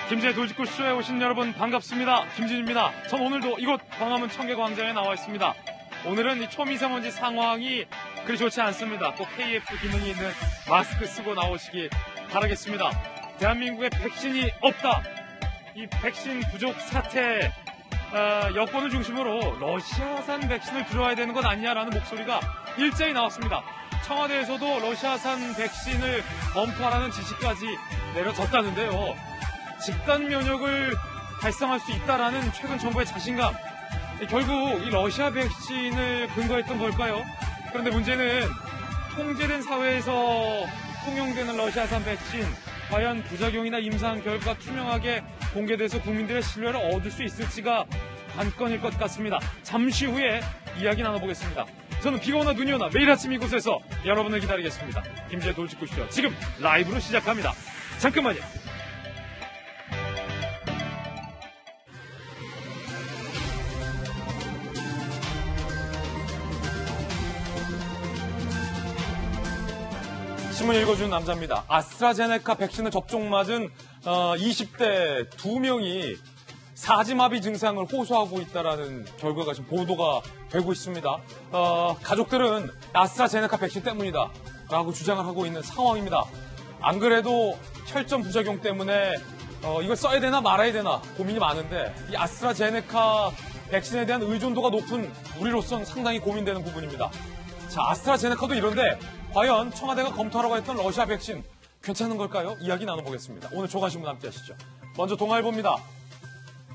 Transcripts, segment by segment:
김진의 돌직구쇼에 오신 여러분 반갑습니다. 김진입니다. 전 오늘도 이곳 광화문 청계광장에 나와 있습니다. 오늘은 이 초미세먼지 상황이 그리 좋지 않습니다. 꼭 KF 기능이 있는 마스크 쓰고 나오시기 바라겠습니다. 대한민국에 백신이 없다. 이 백신 부족 사태, 여권을 중심으로 러시아산 백신을 들어와야 되는 건 아니냐라는 목소리가 일제히 나왔습니다. 청와대에서도 러시아산 백신을 검토하라는 지시까지 내려졌다는데요. 집단 면역을 달성할 수 있다라는 최근 정부의 자신감, 결국 이 러시아 백신을 근거했던 걸까요? 그런데 문제는 통제된 사회에서 통용되는 러시아산 백신, 과연 부작용이나 임상 결과가 투명하게 공개돼서 국민들의 신뢰를 얻을 수 있을지가 관건일 것 같습니다. 잠시 후에 이야기 나눠보겠습니다. 저는 비가 오나 눈이 오나 매일 아침 이곳에서 여러분을 기다리겠습니다. 김지의 돌직구쇼 지금 라이브로 시작합니다. 잠깐만요. 신문 읽어주는 남자입니다. 아스트라제네카 백신을 접종 맞은 20대 2명이 사지마비 증상을 호소하고 있다는 결과가 지금 보도가 되고 있습니다. 가족들은 아스트라제네카 백신 때문이다 라고 주장을 하고 있는 상황입니다. 안 그래도 혈전 부작용 때문에 이걸 써야 되나 말아야 되나 고민이 많은데 이 아스트라제네카 백신에 대한 의존도가 높은 우리로서는 상당히 고민되는 부분입니다. 자, 아스트라제네카도 이런데 과연 청와대가 검토하라고 했던 러시아 백신 괜찮은 걸까요? 이야기 나눠보겠습니다. 오늘 조간신문 함께 하시죠. 먼저 동아일보입니다.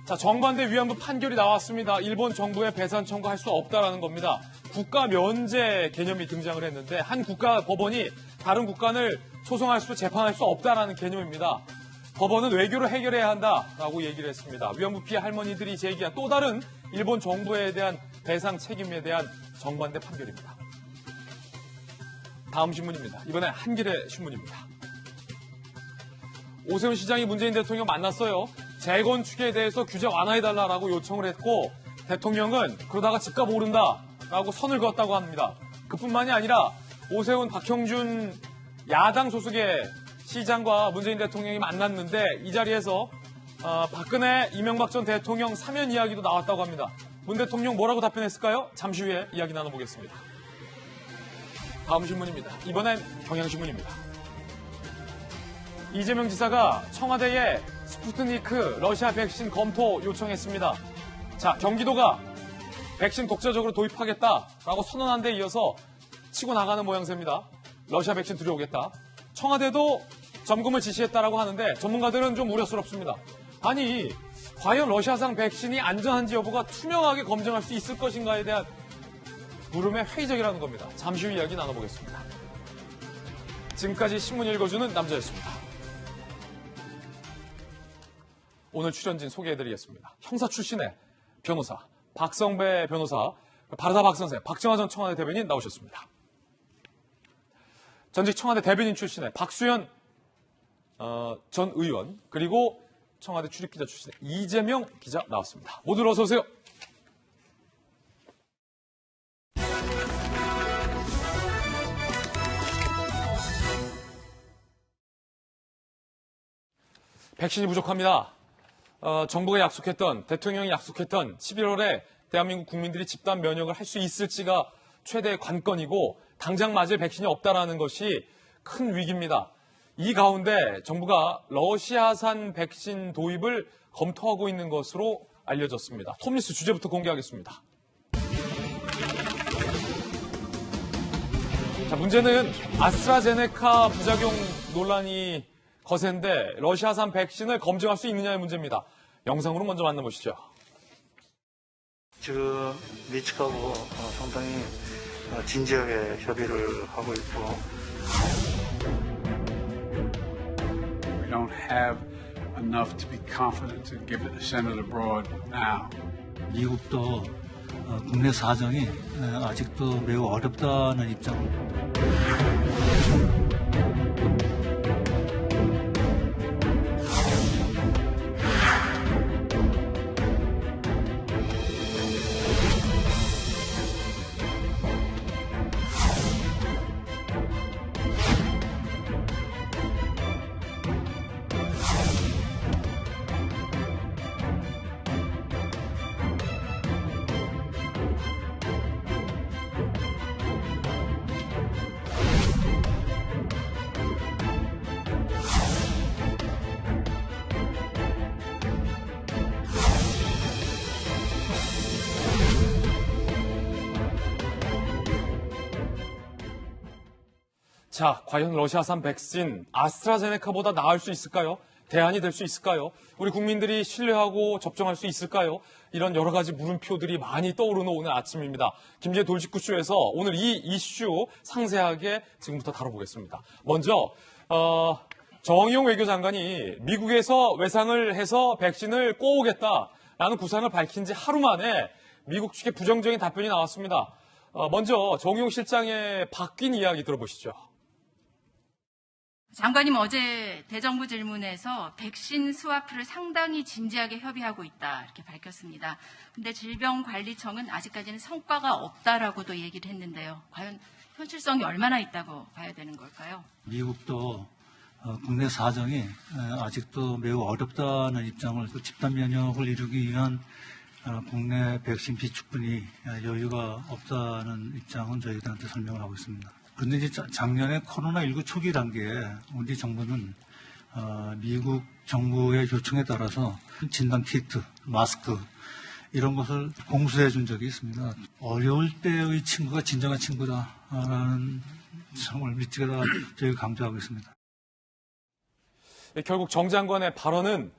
자, 정반대 위안부 판결이 나왔습니다. 일본 정부에 배상 청구할 수 없다라는 겁니다. 국가 면제 개념이 등장을 했는데 한 국가 법원이 다른 국가를 소송할 수, 재판할 수 없다라는 개념입니다. 법원은 외교로 해결해야 한다라고 얘기를 했습니다. 위안부 피해 할머니들이 제기한 또 다른 일본 정부에 대한 배상 책임에 대한 정반대 판결입니다. 다음 신문입니다. 이번엔 한겨레 신문입니다. 오세훈 시장이 문재인 대통령 만났어요. 재건축에 대해서 규제 완화해달라고 요청을 했고 대통령은 그러다가 집값 오른다라고 선을 그었다고 합니다. 그뿐만이 아니라 오세훈, 박형준 야당 소속의 시장과 문재인 대통령이 만났는데 이 자리에서 박근혜, 이명박 전 대통령 사면 이야기도 나왔다고 합니다. 문 대통령 뭐라고 답변했을까요? 잠시 후에 이야기 나눠보겠습니다. 다음 신문입니다. 이번엔 경향신문입니다. 이재명 지사가 청와대에 스푸트니크 러시아 백신 검토 요청했습니다. 자, 경기도가 백신 독자적으로 도입하겠다라고 선언한 데 이어서 치고 나가는 모양새입니다. 러시아 백신 들여오겠다. 청와대도 점검을 지시했다라고 하는데 전문가들은 좀 우려스럽습니다. 아니, 과연 러시아산 백신이 안전한지 여부가 투명하게 검증할 수 있을 것인가에 대한 물음에 회의적이라는 겁니다. 잠시 후 이야기 나눠보겠습니다. 지금까지 신문 읽어주는 남자였습니다. 오늘 출연진 소개해드리겠습니다. 형사 출신의 변호사, 박성배 변호사, 바르다 박선생, 박정화 전 청와대 대변인 나오셨습니다. 전직 청와대 대변인 출신의 박수현 전 의원, 그리고 청와대 출입기자 출신의 이재명 기자 나왔습니다. 모두 어서 오세요. 백신이 부족합니다. 정부가 약속했던, 대통령이 약속했던 11월에 대한민국 국민들이 집단 면역을 할 수 있을지가 최대의 관건이고 당장 맞을 백신이 없다라는 것이 큰 위기입니다. 이 가운데 정부가 러시아산 백신 도입을 검토하고 있는 것으로 알려졌습니다. 톱니스 주제부터 공개하겠습니다. 자, 문제는 아스트라제네카 부작용 논란이 거센데 러시아산 백신을 검증할 수 있느냐의 문제입니다. 영상으로 먼저 만나보시죠. 지금 미측하고 상당히 진지하게 협의를 하고 있고. We don't have enough to be confident to give it a Senate abroad now. 미국도 국내 사정이 아직도 매우 어렵다는 입장입니다. 자, 과연 러시아산 백신 아스트라제네카보다 나을 수 있을까요? 대안이 될 수 있을까요? 우리 국민들이 신뢰하고 접종할 수 있을까요? 이런 여러 가지 물음표들이 많이 떠오르는 오늘 아침입니다. 김지혜 돌직구쇼에서 오늘 이 이슈 상세하게 지금부터 다뤄보겠습니다. 먼저 정의용 외교장관이 미국에서 외상을 해서 백신을 꼬오겠다라는 구상을 밝힌 지 하루 만에 미국 측의 부정적인 답변이 나왔습니다. 먼저 정의용 실장의 바뀐 이야기 들어보시죠. 장관님 어제 대정부 질문에서 백신 스와프를 상당히 진지하게 협의하고 있다 이렇게 밝혔습니다. 그런데 질병관리청은 아직까지는 성과가 없다라고도 얘기를 했는데요. 과연 현실성이 얼마나 있다고 봐야 되는 걸까요? 미국도 국내 사정이 아직도 매우 어렵다는 입장을 집단 면역을 이루기 위한 국내 백신 비축분이 여유가 없다는 입장은 저희들한테 설명을 하고 있습니다. 그런데 이제 작년에 코로나19 초기 단계에 우리 정부는 미국 정부의 요청에 따라서 진단 키트, 마스크 이런 것을 공수해 준 적이 있습니다. 어려울 때의 친구가 진정한 친구다라는 점을 밑에다 저희가 강조하고 있습니다. 결국 정 장관의 발언은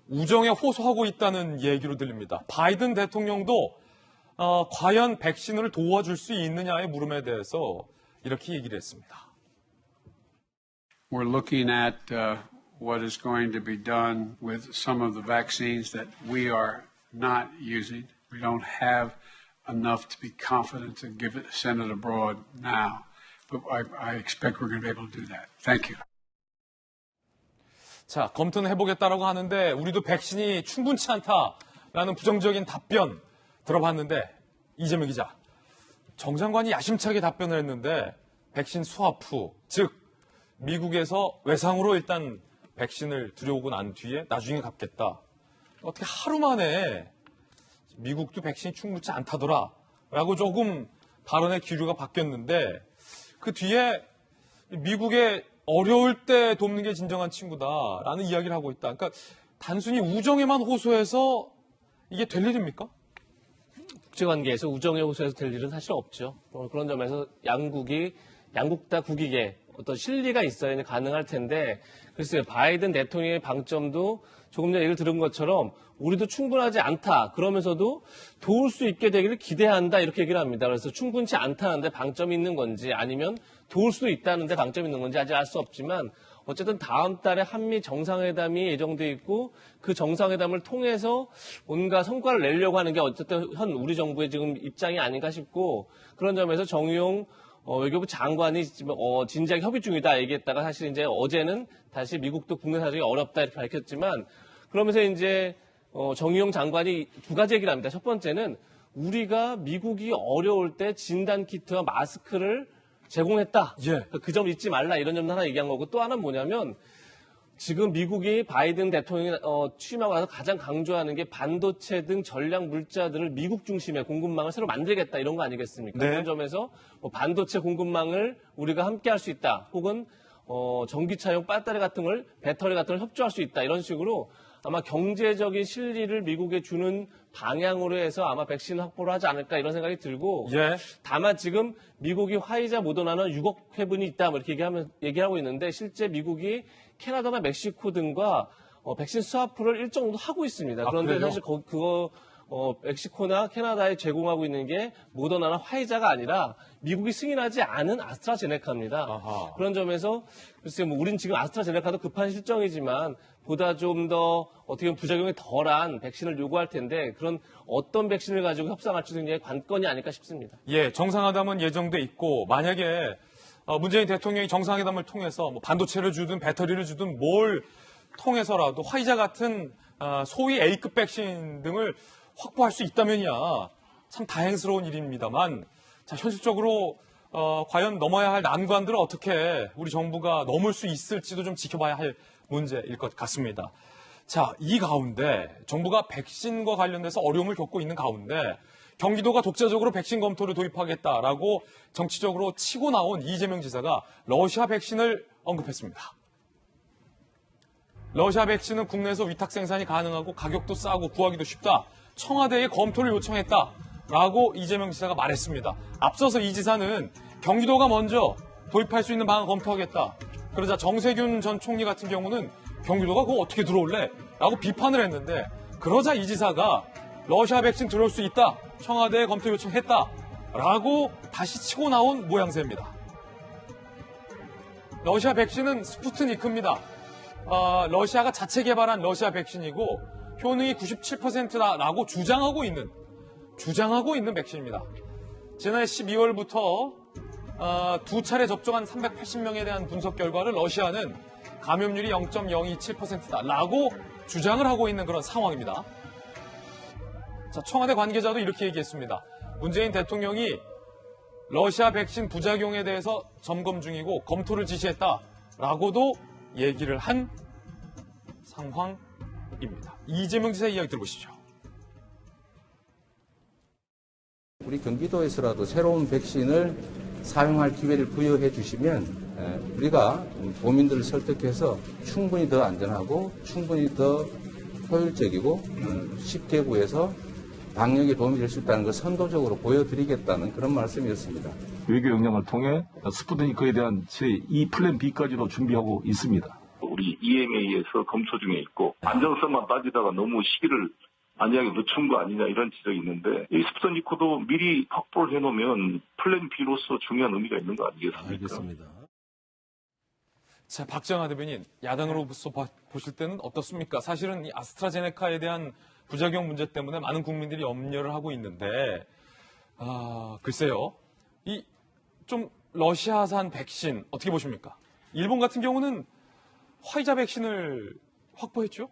우정에 호소하고 있다는 얘기로 들립니다. 바이든 대통령도 과연 백신을 도와줄 수 있느냐의 물음에 대해서 이렇게 얘기를 했습니다. We're looking at what is going to be done with some of the vaccines that we are not using. We don't have enough to be confident to give it send it abroad now. But I expect we're going to be able to do that. Thank you. 자, 검토는 해보겠다라고 하는데 우리도 백신이 충분치 않다라는 부정적인 답변 들어봤는데 이재명 기자, 정 장관이 야심차게 답변을 했는데 백신 스와프, 즉 미국에서 외상으로 일단 백신을 들여오고 난 뒤에 나중에 갚겠다. 어떻게 하루 만에 미국도 백신이 충분치 않다더라라고 조금 발언의 기류가 바뀌었는데 그 뒤에 미국의 어려울 때 돕는 게 진정한 친구다라는 이야기를 하고 있다. 그러니까 단순히 우정에만 호소해서 이게 될 일입니까? 국제관계에서 우정에 호소해서 될 일은 사실 없죠. 그런 점에서 양국 다 국익에 어떤 실리가 있어야 가능할 텐데, 글쎄요, 바이든 대통령의 방점도 조금 전에 얘기를 들은 것처럼 우리도 충분하지 않다. 그러면서도 도울 수 있게 되기를 기대한다. 이렇게 얘기를 합니다. 그래서 충분치 않다는데 방점이 있는 건지 아니면 도울 수도 있다는데 방점이 있는 건지 아직 알 수 없지만 어쨌든 다음 달에 한미 정상회담이 예정돼 있고 그 정상회담을 통해서 뭔가 성과를 내려고 하는 게 어쨌든 현 우리 정부의 지금 입장이 아닌가 싶고, 그런 점에서 정의용 외교부 장관이 지금 진지하게 협의 중이다 얘기했다가 사실 이제 어제는 다시 미국도 국내 사정이 어렵다 이렇게 밝혔지만, 그러면서 이제 정의용 장관이 두 가지 얘기를 합니다. 첫 번째는 우리가 미국이 어려울 때 진단 키트와 마스크를 제공했다. 예. 그 점 잊지 말라 이런 점 하나 얘기한 거고, 또 하나는 뭐냐면 지금 미국이 바이든 대통령이 취임하고 나서 가장 강조하는 게 반도체 등 전략 물자들을 미국 중심의 공급망을 새로 만들겠다 이런 거 아니겠습니까? 네. 그런 점에서 반도체 공급망을 우리가 함께 할 수 있다. 혹은 전기차용 배터리 같은 걸 협조할 수 있다. 이런 식으로 아마 경제적인 실리를 미국에 주는 방향으로 해서 아마 백신 확보를 하지 않을까 이런 생각이 들고, 예. 다만 지금 미국이 화이자 모더나는 6억 회분이 있다 뭐 이렇게 얘기하고 있는데, 실제 미국이 캐나다나 멕시코 등과 백신 스와프를 일정 정도 하고 있습니다. 그런데 그래요? 사실 그거 멕시코나 캐나다에 제공하고 있는 게 모더나나 화이자가 아니라 미국이 승인하지 않은 아스트라제네카입니다. 아하. 그런 점에서 글쎄 뭐 우린 지금 아스트라제네카도 급한 실정이지만 보다 좀 더 어떻게 보면 부작용이 덜한 백신을 요구할 텐데, 그런 어떤 백신을 가지고 협상할지도 굉장히 관건이 아닐까 싶습니다. 예, 정상회담은 예정돼 있고 만약에 문재인 대통령이 정상회담을 통해서 뭐 반도체를 주든 배터리를 주든 뭘 통해서라도 화이자 같은 소위 A급 백신 등을 확보할 수 있다면야 참 다행스러운 일입니다만, 자, 현실적으로 과연 넘어야 할 난관들을 어떻게 우리 정부가 넘을 수 있을지도 좀 지켜봐야 할 문제일 것 같습니다. 자, 이 가운데 정부가 백신과 관련돼서 어려움을 겪고 있는 가운데 경기도가 독자적으로 백신 검토를 도입하겠다라고 정치적으로 치고 나온 이재명 지사가 러시아 백신을 언급했습니다. 러시아 백신은 국내에서 위탁 생산이 가능하고 가격도 싸고 구하기도 쉽다. 청와대에 검토를 요청했다라고 이재명 지사가 말했습니다. 앞서서 이 지사는 경기도가 먼저 도입할 수 있는 방안 검토하겠다. 그러자 정세균 전 총리 같은 경우는 경기도가 그거 어떻게 들어올래? 라고 비판을 했는데 그러자 이 지사가 러시아 백신 들어올 수 있다. 청와대에 검토 요청했다. 라고 다시 치고 나온 모양새입니다. 러시아 백신은 스푸트니크입니다. 러시아가 자체 개발한 러시아 백신이고 효능이 97%다라고 주장하고 있는 백신입니다. 지난해 12월부터 두 차례 접종한 380명에 대한 분석 결과를 러시아는 감염률이 0.027%다라고 주장을 하고 있는 그런 상황입니다. 자, 청와대 관계자도 이렇게 얘기했습니다. 문재인 대통령이 러시아 백신 부작용에 대해서 점검 중이고 검토를 지시했다라고도 얘기를 한 상황입니다. 이재명 지사의 이야기 들어보시죠. 우리 경기도에서라도 새로운 백신을 사용할 기회를 부여해 주시면 우리가 도민들을 설득해서 충분히 더 안전하고 충분히 더 효율적이고 쉽게 구해서 방역에 도움이 될 수 있다는 걸 선도적으로 보여드리겠다는 그런 말씀이었습니다. 외교 역량을 통해 스푸트니크에 대한 제2 플랜 B까지도 준비하고 있습니다. 우리 EMA에서 검토 중에 있고 안전성만 따지다가 너무 시기를 안전하게 늦춘 거 아니냐 이런 지적이 있는데 이 스푸트니크도 미리 확보를 해놓으면 플랜 B로서 중요한 의미가 있는 거 아니겠습니까? 알겠습니다. 자, 박정아 대변인, 야당으로서 보실 때는 어떻습니까? 사실은 이 아스트라제네카에 대한 부작용 문제 때문에 많은 국민들이 염려를 하고 있는데, 글쎄요. 이 좀 러시아산 백신 어떻게 보십니까? 일본 같은 경우는 화이자 백신을 확보했죠?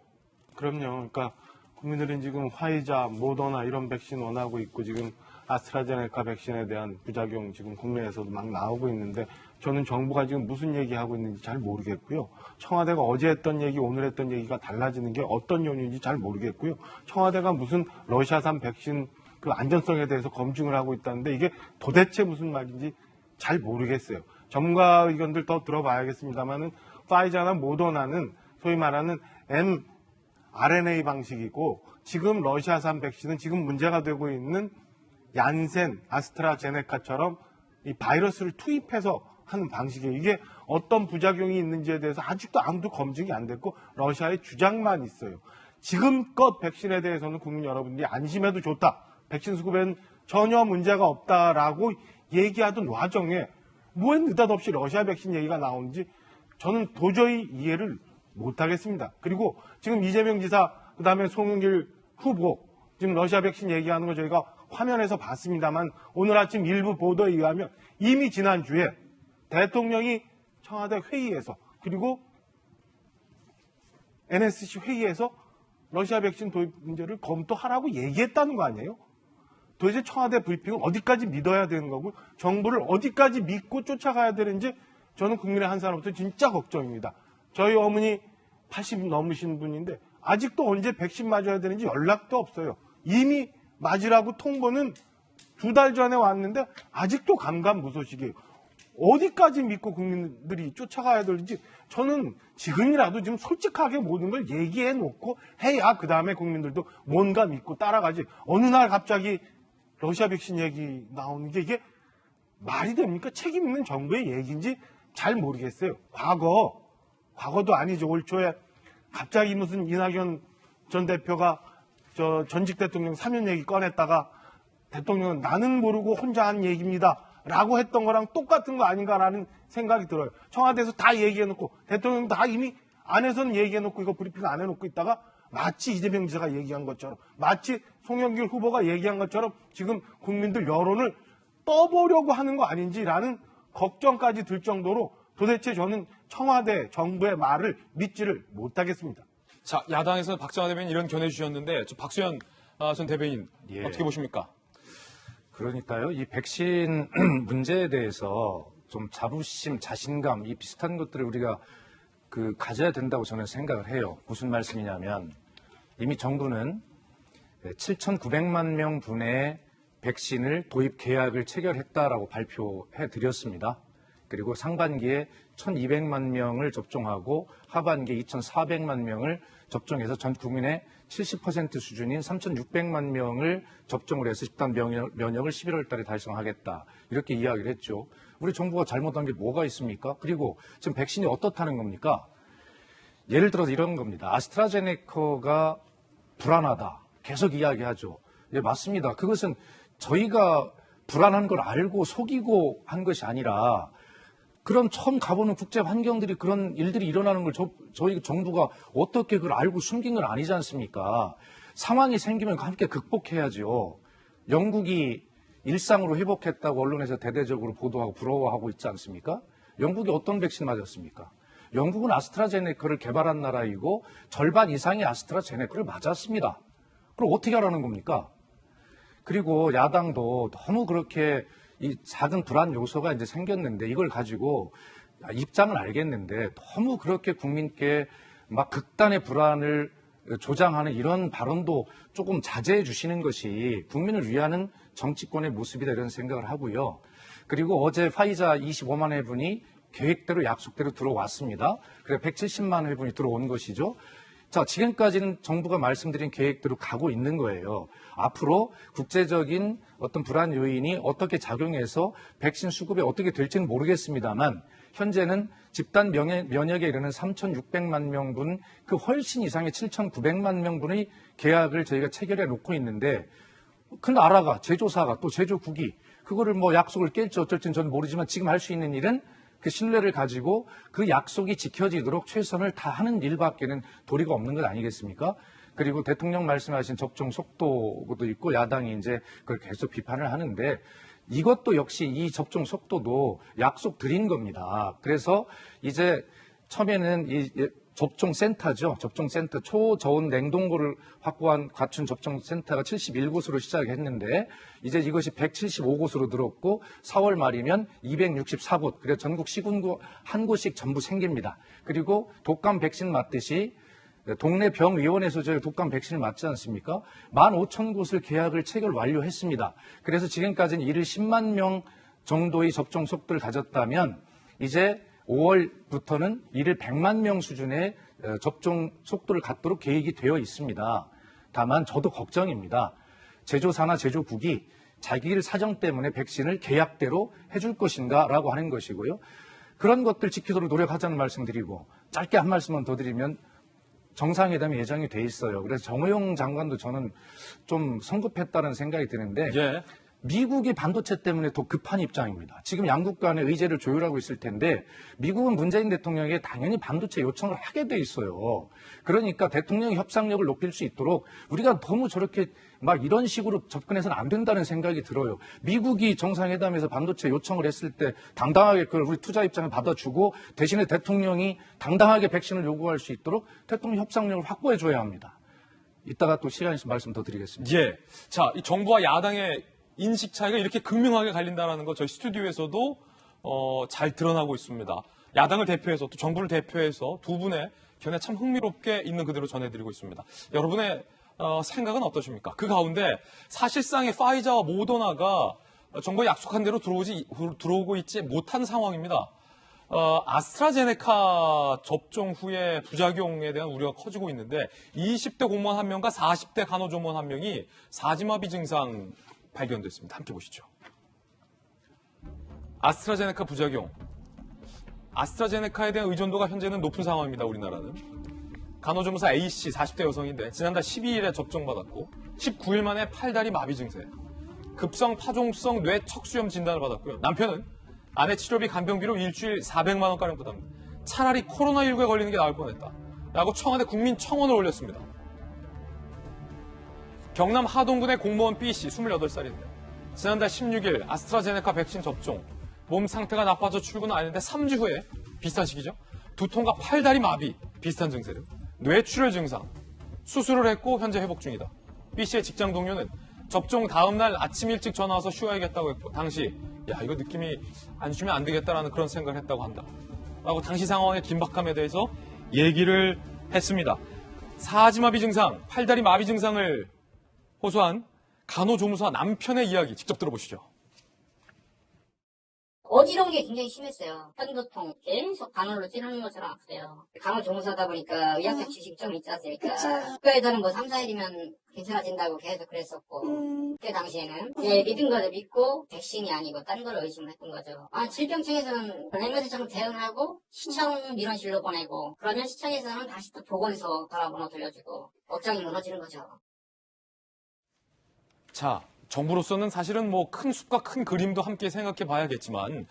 그럼요. 그러니까 국민들은 지금 화이자, 모더나 이런 백신 원하고 있고 지금 아스트라제네카 백신에 대한 부작용 지금 국내에서도 막 나오고 있는데 저는 정부가 지금 무슨 얘기하고 있는지 잘 모르겠고요. 청와대가 어제 했던 얘기, 오늘 했던 얘기가 달라지는 게 어떤 요인인지 잘 모르겠고요. 청와대가 무슨 러시아산 백신 그 안전성에 대해서 검증을 하고 있다는데 이게 도대체 무슨 말인지 잘 모르겠어요. 전문가 의견들 더 들어봐야겠습니다만은 파이자나 모더나는 소위 말하는 mRNA 방식이고 지금 러시아산 백신은 지금 문제가 되고 있는 얀센, 아스트라제네카처럼 이 바이러스를 투입해서 하는 방식이에요. 이게 어떤 부작용이 있는지에 대해서 아직도 아무도 검증이 안 됐고 러시아의 주장만 있어요. 지금껏 백신에 대해서는 국민 여러분들이 안심해도 좋다. 백신 수급에는 전혀 문제가 없다라고 얘기하던 와중에 왜 느닷없이 러시아 백신 얘기가 나오는지 저는 도저히 이해를 못하겠습니다. 그리고 지금 이재명 지사, 그 다음에 송영길 후보, 지금 러시아 백신 얘기하는 거 저희가 화면에서 봤습니다만 오늘 아침 일부 보도에 의하면 이미 지난주에 대통령이 청와대 회의에서 그리고 NSC 회의에서 러시아 백신 도입 문제를 검토하라고 얘기했다는 거 아니에요? 도대체 청와대 브리핑은 어디까지 믿어야 되는 거고 정부를 어디까지 믿고 쫓아가야 되는지 저는 국민의 한 사람부터 진짜 걱정입니다. 저희 어머니 80 넘으신 분인데 아직도 언제 백신 맞아야 되는지 연락도 없어요. 이미 맞으라고 통보는 2달 전에 왔는데 아직도 감감무소식이에요. 어디까지 믿고 국민들이 쫓아가야 되는지 저는 지금이라도 지금 솔직하게 모든 걸 얘기해 놓고 해야 그 다음에 국민들도 뭔가 믿고 따라가지. 어느 날 갑자기 러시아 백신 얘기 나오는 게 이게 말이 됩니까? 책임 있는 정부의 얘기인지 잘 모르겠어요. 과거도 아니죠. 올 초에 갑자기 무슨 이낙연 전 대표가 전직 대통령 사면 얘기 꺼냈다가 대통령은 나는 모르고 혼자 한 얘기입니다. 라고 했던 거랑 똑같은 거 아닌가라는 생각이 들어요. 청와대에서 다 얘기해놓고 대통령 다 이미 안에서는 얘기해놓고 이거 브리핑 안 해놓고 있다가 마치 이재명 지사가 얘기한 것처럼 마치 송영길 후보가 얘기한 것처럼 지금 국민들 여론을 떠보려고 하는 거 아닌지라는 걱정까지 들 정도로 도대체 저는 청와대 정부의 말을 믿지를 못하겠습니다. 자, 야당에서 박정아 대변인 이런 견해 주셨는데 박수현 전 대변인 어떻게 보십니까? 그러니까요. 이 백신 문제에 대해서 좀 자부심, 자신감 이 비슷한 것들을 우리가 가져야 된다고 저는 생각을 해요. 무슨 말씀이냐면 이미 정부는 7,900만 명 분의 백신을 도입 계약을 체결했다라고 발표해 드렸습니다. 그리고 상반기에 1,200만 명을 접종하고 하반기에 2,400만 명을 접종해서 전 국민의 70% 수준인 3,600만 명을 접종을 해서 집단 면역을 11월 달에 달성하겠다. 이렇게 이야기를 했죠. 우리 정부가 잘못한 게 뭐가 있습니까? 그리고 지금 백신이 어떻다는 겁니까? 예를 들어서 이런 겁니다. 아스트라제네카가 불안하다. 계속 이야기하죠. 예, 맞습니다. 그것은 저희가 불안한 걸 알고 속이고 한 것이 아니라 그런 처음 가보는 국제 환경들이 그런 일들이 일어나는 걸 저희 정부가 어떻게 그걸 알고 숨긴 건 아니지 않습니까? 상황이 생기면 함께 극복해야죠. 영국이 일상으로 회복했다고 언론에서 대대적으로 보도하고 부러워하고 있지 않습니까? 영국이 어떤 백신 맞았습니까? 영국은 아스트라제네카를 개발한 나라이고 절반 이상이 아스트라제네카를 맞았습니다. 그럼 어떻게 하라는 겁니까? 그리고 야당도 너무 그렇게 이 작은 불안 요소가 이제 생겼는데 이걸 가지고 입장을 알겠는데 너무 그렇게 국민께 막 극단의 불안을 조장하는 이런 발언도 조금 자제해 주시는 것이 국민을 위하는 정치권의 모습이다 이런 생각을 하고요. 그리고 어제 화이자 25만 회분이 계획대로 약속대로 들어왔습니다. 그래 170만 회분이 들어온 것이죠. 자, 지금까지는 정부가 말씀드린 계획대로 가고 있는 거예요. 앞으로 국제적인 어떤 불안 요인이 어떻게 작용해서 백신 수급이 어떻게 될지는 모르겠습니다만 현재는 집단 면역에 이르는 3,600만 명분 그 훨씬 이상의 7,900만 명분의 계약을 저희가 체결해 놓고 있는데 그 나라가 제조사가 또 제조국이 그거를 뭐 약속을 깰지 어쩔지는 저는 모르지만 지금 할 수 있는 일은 그 신뢰를 가지고 그 약속이 지켜지도록 최선을 다하는 일밖에는 도리가 없는 것 아니겠습니까? 그리고 대통령 말씀하신 접종 속도도 있고 야당이 이제 그걸 계속 비판을 하는데 이것도 역시 이 접종 속도도 약속 드린 겁니다. 그래서 이제 처음에는 이 접종센터죠. 접종센터 초저온 냉동고를 갖춘 접종센터가 71곳으로 시작했는데 이제 이것이 175곳으로 늘었고 4월 말이면 264곳. 그래서 전국 시군구 한 곳씩 전부 생깁니다. 그리고 독감 백신 맞듯이 동네 병의원에서 저희 독감 백신을 맞지 않습니까? 15,000곳을 계약을 체결 완료했습니다. 그래서 지금까지는 일일 10만 명 정도의 접종 속도를 가졌다면 이제 5월부터는 일일 100만 명 수준의 접종 속도를 갖도록 계획이 되어 있습니다. 다만 저도 걱정입니다. 제조사나 제조국이 자기들 사정 때문에 백신을 계약대로 해줄 것인가라고 하는 것이고요. 그런 것들 지키도록 노력하자는 말씀드리고 짧게 한 말씀만 더 드리면 정상회담이 예정이 돼 있어요. 그래서 정의용 장관도 저는 좀 성급했다는 생각이 드는데 예. 미국이 반도체 때문에 더 급한 입장입니다. 지금 양국 간의 의제를 조율하고 있을 텐데 미국은 문재인 대통령에게 당연히 반도체 요청을 하게 돼 있어요. 그러니까 대통령의 협상력을 높일 수 있도록 우리가 너무 저렇게 막 이런 식으로 접근해서는 안 된다는 생각이 들어요. 미국이 정상회담에서 반도체 요청을 했을 때 당당하게 그걸 우리 투자 입장을 받아주고 대신에 대통령이 당당하게 백신을 요구할 수 있도록 대통령 협상력을 확보해 줘야 합니다. 이따가 또 시간 있으면 말씀 더 드리겠습니다. 예. 자, 이 정부와 야당의 인식 차이가 이렇게 극명하게 갈린다는 거 저희 스튜디오에서도 잘 드러나고 있습니다. 야당을 대표해서 또 정부를 대표해서 두 분의 견해 참 흥미롭게 있는 그대로 전해드리고 있습니다. 여러분의 생각은 어떠십니까? 그 가운데 사실상의 파이자와 모더나가 정부가 약속한 대로 들어오고 있지 못한 상황입니다. 아스트라제네카 접종 후에 부작용에 대한 우려가 커지고 있는데 20대 공무원 한 명과 40대 간호조무원 한 명이 사지마비 증상 발견됐습니다. 함께 보시죠. 아스트라제네카 부작용. 아스트라제네카에 대한 의존도가 현재는 높은 상황입니다. 우리나라는. 간호조무사 A씨 40대 여성인데 지난달 12일에 접종받았고 19일 만에 팔다리 마비 증세, 급성 파종성 뇌 척수염 진단을 받았고요. 남편은 아내 치료비 간병비로 일주일 400만 원가량 부담. 차라리 코로나19에 걸리는 게 나을 뻔했다. 라고 청와대 국민청원을 올렸습니다. 경남 하동군의 공무원 B씨 28살인데 지난달 16일 아스트라제네카 백신 접종, 몸 상태가 나빠져 출근 안 했는데 3주 후에 비슷한 시기죠. 두통과 팔다리 마비, 비슷한 증세를, 뇌출혈 증상, 수술을 했고 현재 회복 중이다. B씨의 직장 동료는 접종 다음 날 아침 일찍 전화 와서 쉬어야겠다고 했고 당시 야 이거 느낌이 안 쉬면 안 되겠다라는 그런 생각을 했다고 한다. 라고 당시 상황의 긴박함에 대해서 얘기를 했습니다. 사지마비 증상, 팔다리 마비 증상을 호소한 간호조무사 남편의 이야기 직접 들어보시죠. 어지러운 게 굉장히 심했어요. 편도통 계속 간헐로 찌르는 것처럼 아프대요. 간호조무사다 보니까 의학적 지식이 좀 있지 않습니까? 그거에다는 뭐 3, 4일이면 괜찮아진다고 계속 그랬었고 그때 당시에는 믿은 거를 믿고 백신이 아니고 딴 걸 의심을 했던 거죠. 질병청에서는 앵무새처럼 대응하고 시청 민원실로 보내고 그러면 시청에서는 다시 또 보건소 전화번호 돌려주고 억장이 무너지는 거죠. 자, 정부로서는 사실은 뭐 큰 숲과 큰 그림도 함께 생각해 봐야겠지만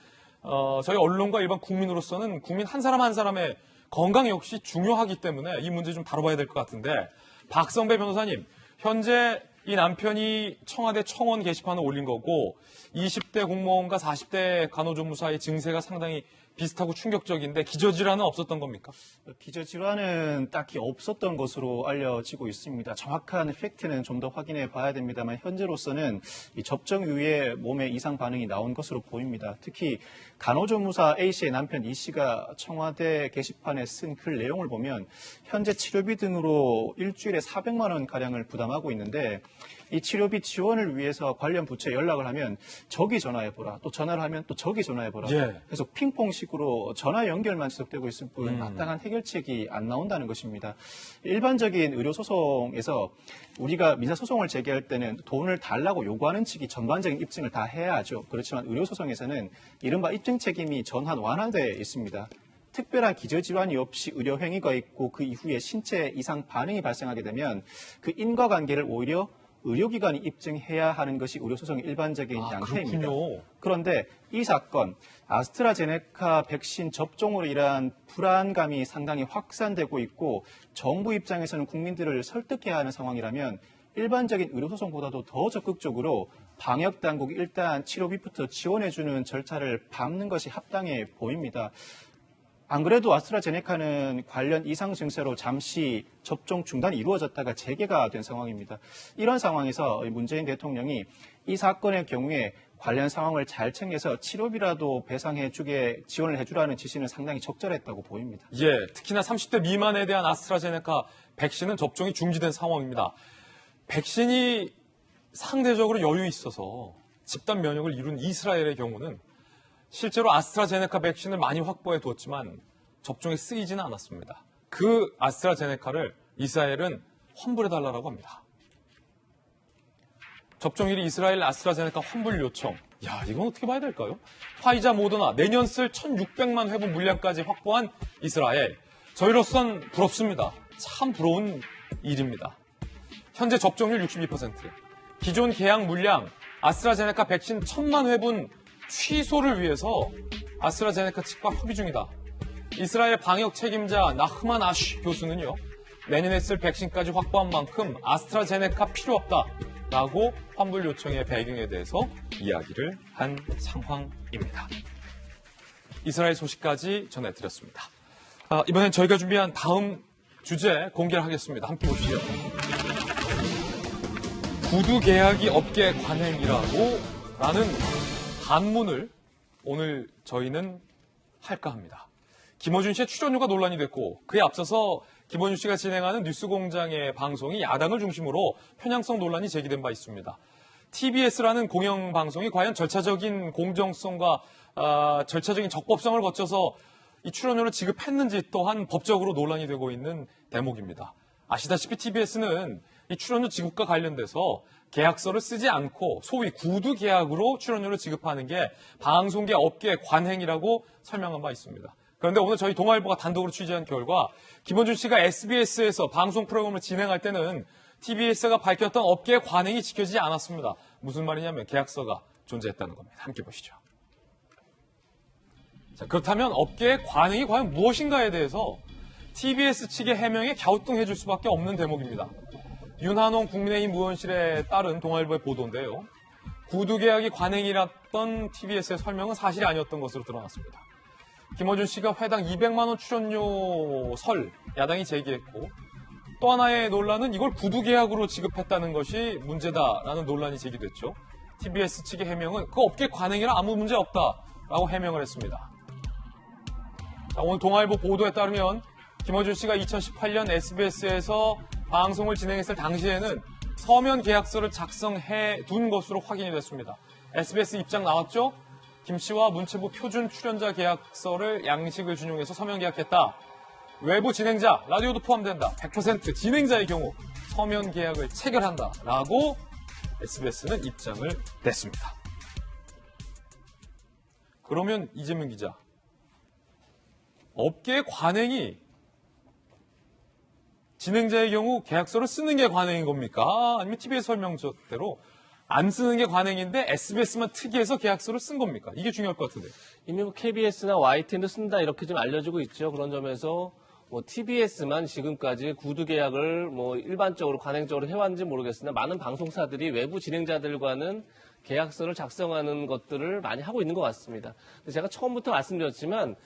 저희 언론과 일반 국민으로서는 국민 한 사람 한 사람의 건강 역시 중요하기 때문에 이 문제 좀 다뤄봐야 될 것 같은데 박성배 변호사님, 현재 이 남편이 청와대 청원 게시판에 올린 거고 20대 공무원과 40대 간호조무사의 증세가 상당히 비슷하고 충격적인데 기저질환은 없었던 겁니까? 기저질환은 딱히 없었던 것으로 알려지고 있습니다. 정확한 팩트는 좀 더 확인해 봐야 됩니다만 현재로서는 이 접종 이후에 몸에 이상 반응이 나온 것으로 보입니다. 특히 간호조무사 A씨의 남편 E씨가 청와대 게시판에 쓴 글 내용을 보면 현재 치료비 등으로 일주일에 400만 원 가량을 부담하고 있는데 이 치료비 지원을 위해서 관련 부처에 연락을 하면 저기 전화해보라. 또 전화를 하면 또 저기 전화해보라. 예. 계속 핑퐁식으로 전화 연결만 지속되고 있을 뿐 마땅한 해결책이 안 나온다는 것입니다. 일반적인 의료소송에서 우리가 민사소송을 제기할 때는 돈을 달라고 요구하는 측이 전반적인 입증을 다 해야 하죠. 그렇지만 의료소송에서는 이른바 입증 책임이 전환 완화되어 있습니다. 특별한 기저질환이 없이 의료행위가 있고 그 이후에 신체 이상 반응이 발생하게 되면 그 인과관계를 오히려 의료기관이 입증해야 하는 것이 의료소송의 일반적인 양태입니다. 그렇군요. 그런데 이 사건, 아스트라제네카 백신 접종으로 인한 불안감이 상당히 확산되고 있고 정부 입장에서는 국민들을 설득해야 하는 상황이라면 일반적인 의료소송보다도 더 적극적으로 방역당국이 일단 치료비부터 지원해주는 절차를 밟는 것이 합당해 보입니다. 안 그래도 아스트라제네카는 관련 이상 증세로 잠시 접종 중단이 이루어졌다가 재개가 된 상황입니다. 이런 상황에서 문재인 대통령이 이 사건의 경우에 관련 상황을 잘 챙겨서 치료비라도 배상해주게 지원을 해주라는 지시는 상당히 적절했다고 보입니다. 예, 특히나 30대 미만에 대한 아스트라제네카 백신은 접종이 중지된 상황입니다. 백신이 상대적으로 여유 있어서 집단 면역을 이룬 이스라엘의 경우는 실제로 아스트라제네카 백신을 많이 확보해 뒀지만 접종에 쓰이지는 않았습니다. 그 아스트라제네카를 이스라엘은 환불해달라고 합니다. 접종일이 이스라엘 아스트라제네카 환불 요청. 야, 이건 어떻게 봐야 될까요? 화이자 모더나 내년 쓸 1,600만 회분 물량까지 확보한 이스라엘. 저희로선 부럽습니다. 참 부러운 일입니다. 현재 접종률 62%. 기존 계약 물량 아스트라제네카 백신 1,000만 회분 취소를 위해서 아스트라제네카 측과 협의 중이다. 이스라엘 방역 책임자 나흐만 아쉬 교수는요. 내년에 쓸 백신까지 확보한 만큼 아스트라제네카 필요 없다라고 환불 요청의 배경에 대해서 이야기를 한 상황입니다. 이스라엘 소식까지 전해드렸습니다. 이번엔 저희가 준비한 다음 주제 공개를 하겠습니다. 함께 보시죠. 구두 계약이 업계 관행이라고 라는 반문을 오늘 저희는 할까 합니다. 김어준 씨의 출연료가 논란이 됐고 그에 앞서서 김어준 씨가 진행하는 뉴스공장의 방송이 야당을 중심으로 편향성 논란이 제기된 바 있습니다. TBS라는 공영방송이 과연 절차적인 공정성과 절차적인 적법성을 거쳐서 이 출연료를 지급했는지 또한 법적으로 논란이 되고 있는 대목입니다. 아시다시피 TBS는 이 출연료 지급과 관련돼서 계약서를 쓰지 않고 소위 구두 계약으로 출연료를 지급하는 게 방송계 업계 관행이라고 설명한 바 있습니다. 그런데 오늘 저희 동아일보가 단독으로 취재한 결과 김어준 씨가 SBS에서 방송 프로그램을 진행할 때는 TBS가 밝혔던 업계의 관행이 지켜지지 않았습니다. 무슨 말이냐면 계약서가 존재했다는 겁니다. 함께 보시죠. 자, 그렇다면 업계의 관행이 과연 무엇인가에 대해서 TBS 측의 해명에 갸우뚱해 줄 수밖에 없는 대목입니다. 윤한홍 국민의힘 의원실에 따른 동아일보의 보도인데요. 구두 계약이 관행이랐던 TBS의 설명은 사실이 아니었던 것으로 드러났습니다. 김어준 씨가 회당 200만 원 출연료 설 야당이 제기했고 또 하나의 논란은 이걸 구두 계약으로 지급했다는 것이 문제다라는 논란이 제기됐죠. TBS 측의 해명은 그 업계 관행이라 아무 문제 없다라고 해명을 했습니다. 자, 오늘 동아일보 보도에 따르면 김어준 씨가 2018년 SBS에서 방송을 진행했을 당시에는 서면 계약서를 작성해 둔 것으로 확인이 됐습니다. SBS 입장 나왔죠? 김 씨와 문체부 표준 출연자 계약서를 양식을 준용해서 서면 계약했다. 외부 진행자, 라디오도 포함된다. 100% 진행자의 경우 서면 계약을 체결한다. 라고 SBS는 입장을 냈습니다. 그러면 이재명 기자, 업계의 관행이 진행자의 경우 계약서를 쓰는 게 관행인 겁니까? 아니면 TV의 설명서대로 안 쓰는 게 관행인데 SBS만 특이해서 계약서를 쓴 겁니까? 이게 중요할 것 같은데. 이미 뭐 KBS나 YTN도 쓴다 이렇게 좀 알려지고 있죠. 그런 점에서 뭐 TBS만 지금까지 구두 계약을 뭐 일반적으로 관행적으로 해왔는지 모르겠으나 많은 방송사들이 외부 진행자들과는 계약서를 작성하는 것들을 많이 하고 있는 것 같습니다. 근데 제가 처음부터 말씀드렸지만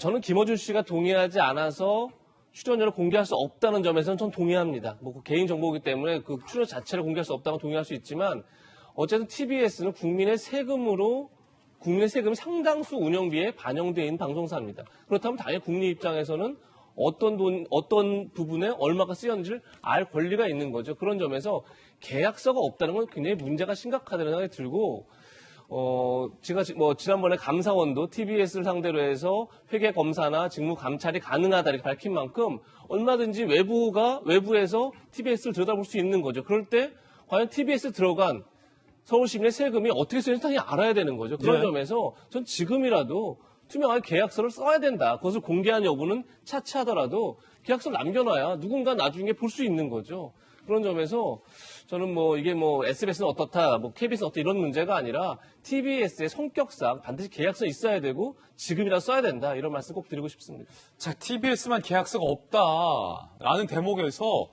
저는 김어준 씨가 동의하지 않아서 출연료를 공개할 수 없다는 점에서는 전 동의합니다. 뭐 개인 정보이기 때문에 그 출연 자체를 공개할 수 없다고 동의할 수 있지만 어쨌든 TBS는 국민의 세금이 상당수 운영비에 반영되어 있는 방송사입니다. 그렇다면 당연히 국민 입장에서는 어떤 부분에 얼마가 쓰였는지를 알 권리가 있는 거죠. 그런 점에서 계약서가 없다는 건 굉장히 문제가 심각하다는 생각이 들고 제가 뭐 지난번에 감사원도 TBS를 상대로 해서 회계 검사나 직무 감찰이 가능하다 이렇게 밝힌 만큼 얼마든지 외부에서 TBS를 들여다볼 수 있는 거죠. 그럴 때 과연 TBS에 들어간 서울 시민의 세금이 어떻게 쓰는지 당연히 알아야 되는 거죠. 그런 점에서 전 지금이라도 투명하게 계약서를 써야 된다. 그것을 공개한 여부는 차치하더라도 계약서를 남겨놔야 누군가 나중에 볼 수 있는 거죠. 그런 점에서 저는 뭐 이게 뭐 SBS는 어떻다, 뭐 KBS는 어떻다 이런 문제가 아니라 TBS의 성격상 반드시 계약서 있어야 되고 지금이라도 써야 된다. 이런 말씀 꼭 드리고 싶습니다. 자, TBS만 계약서가 없다라는 대목에서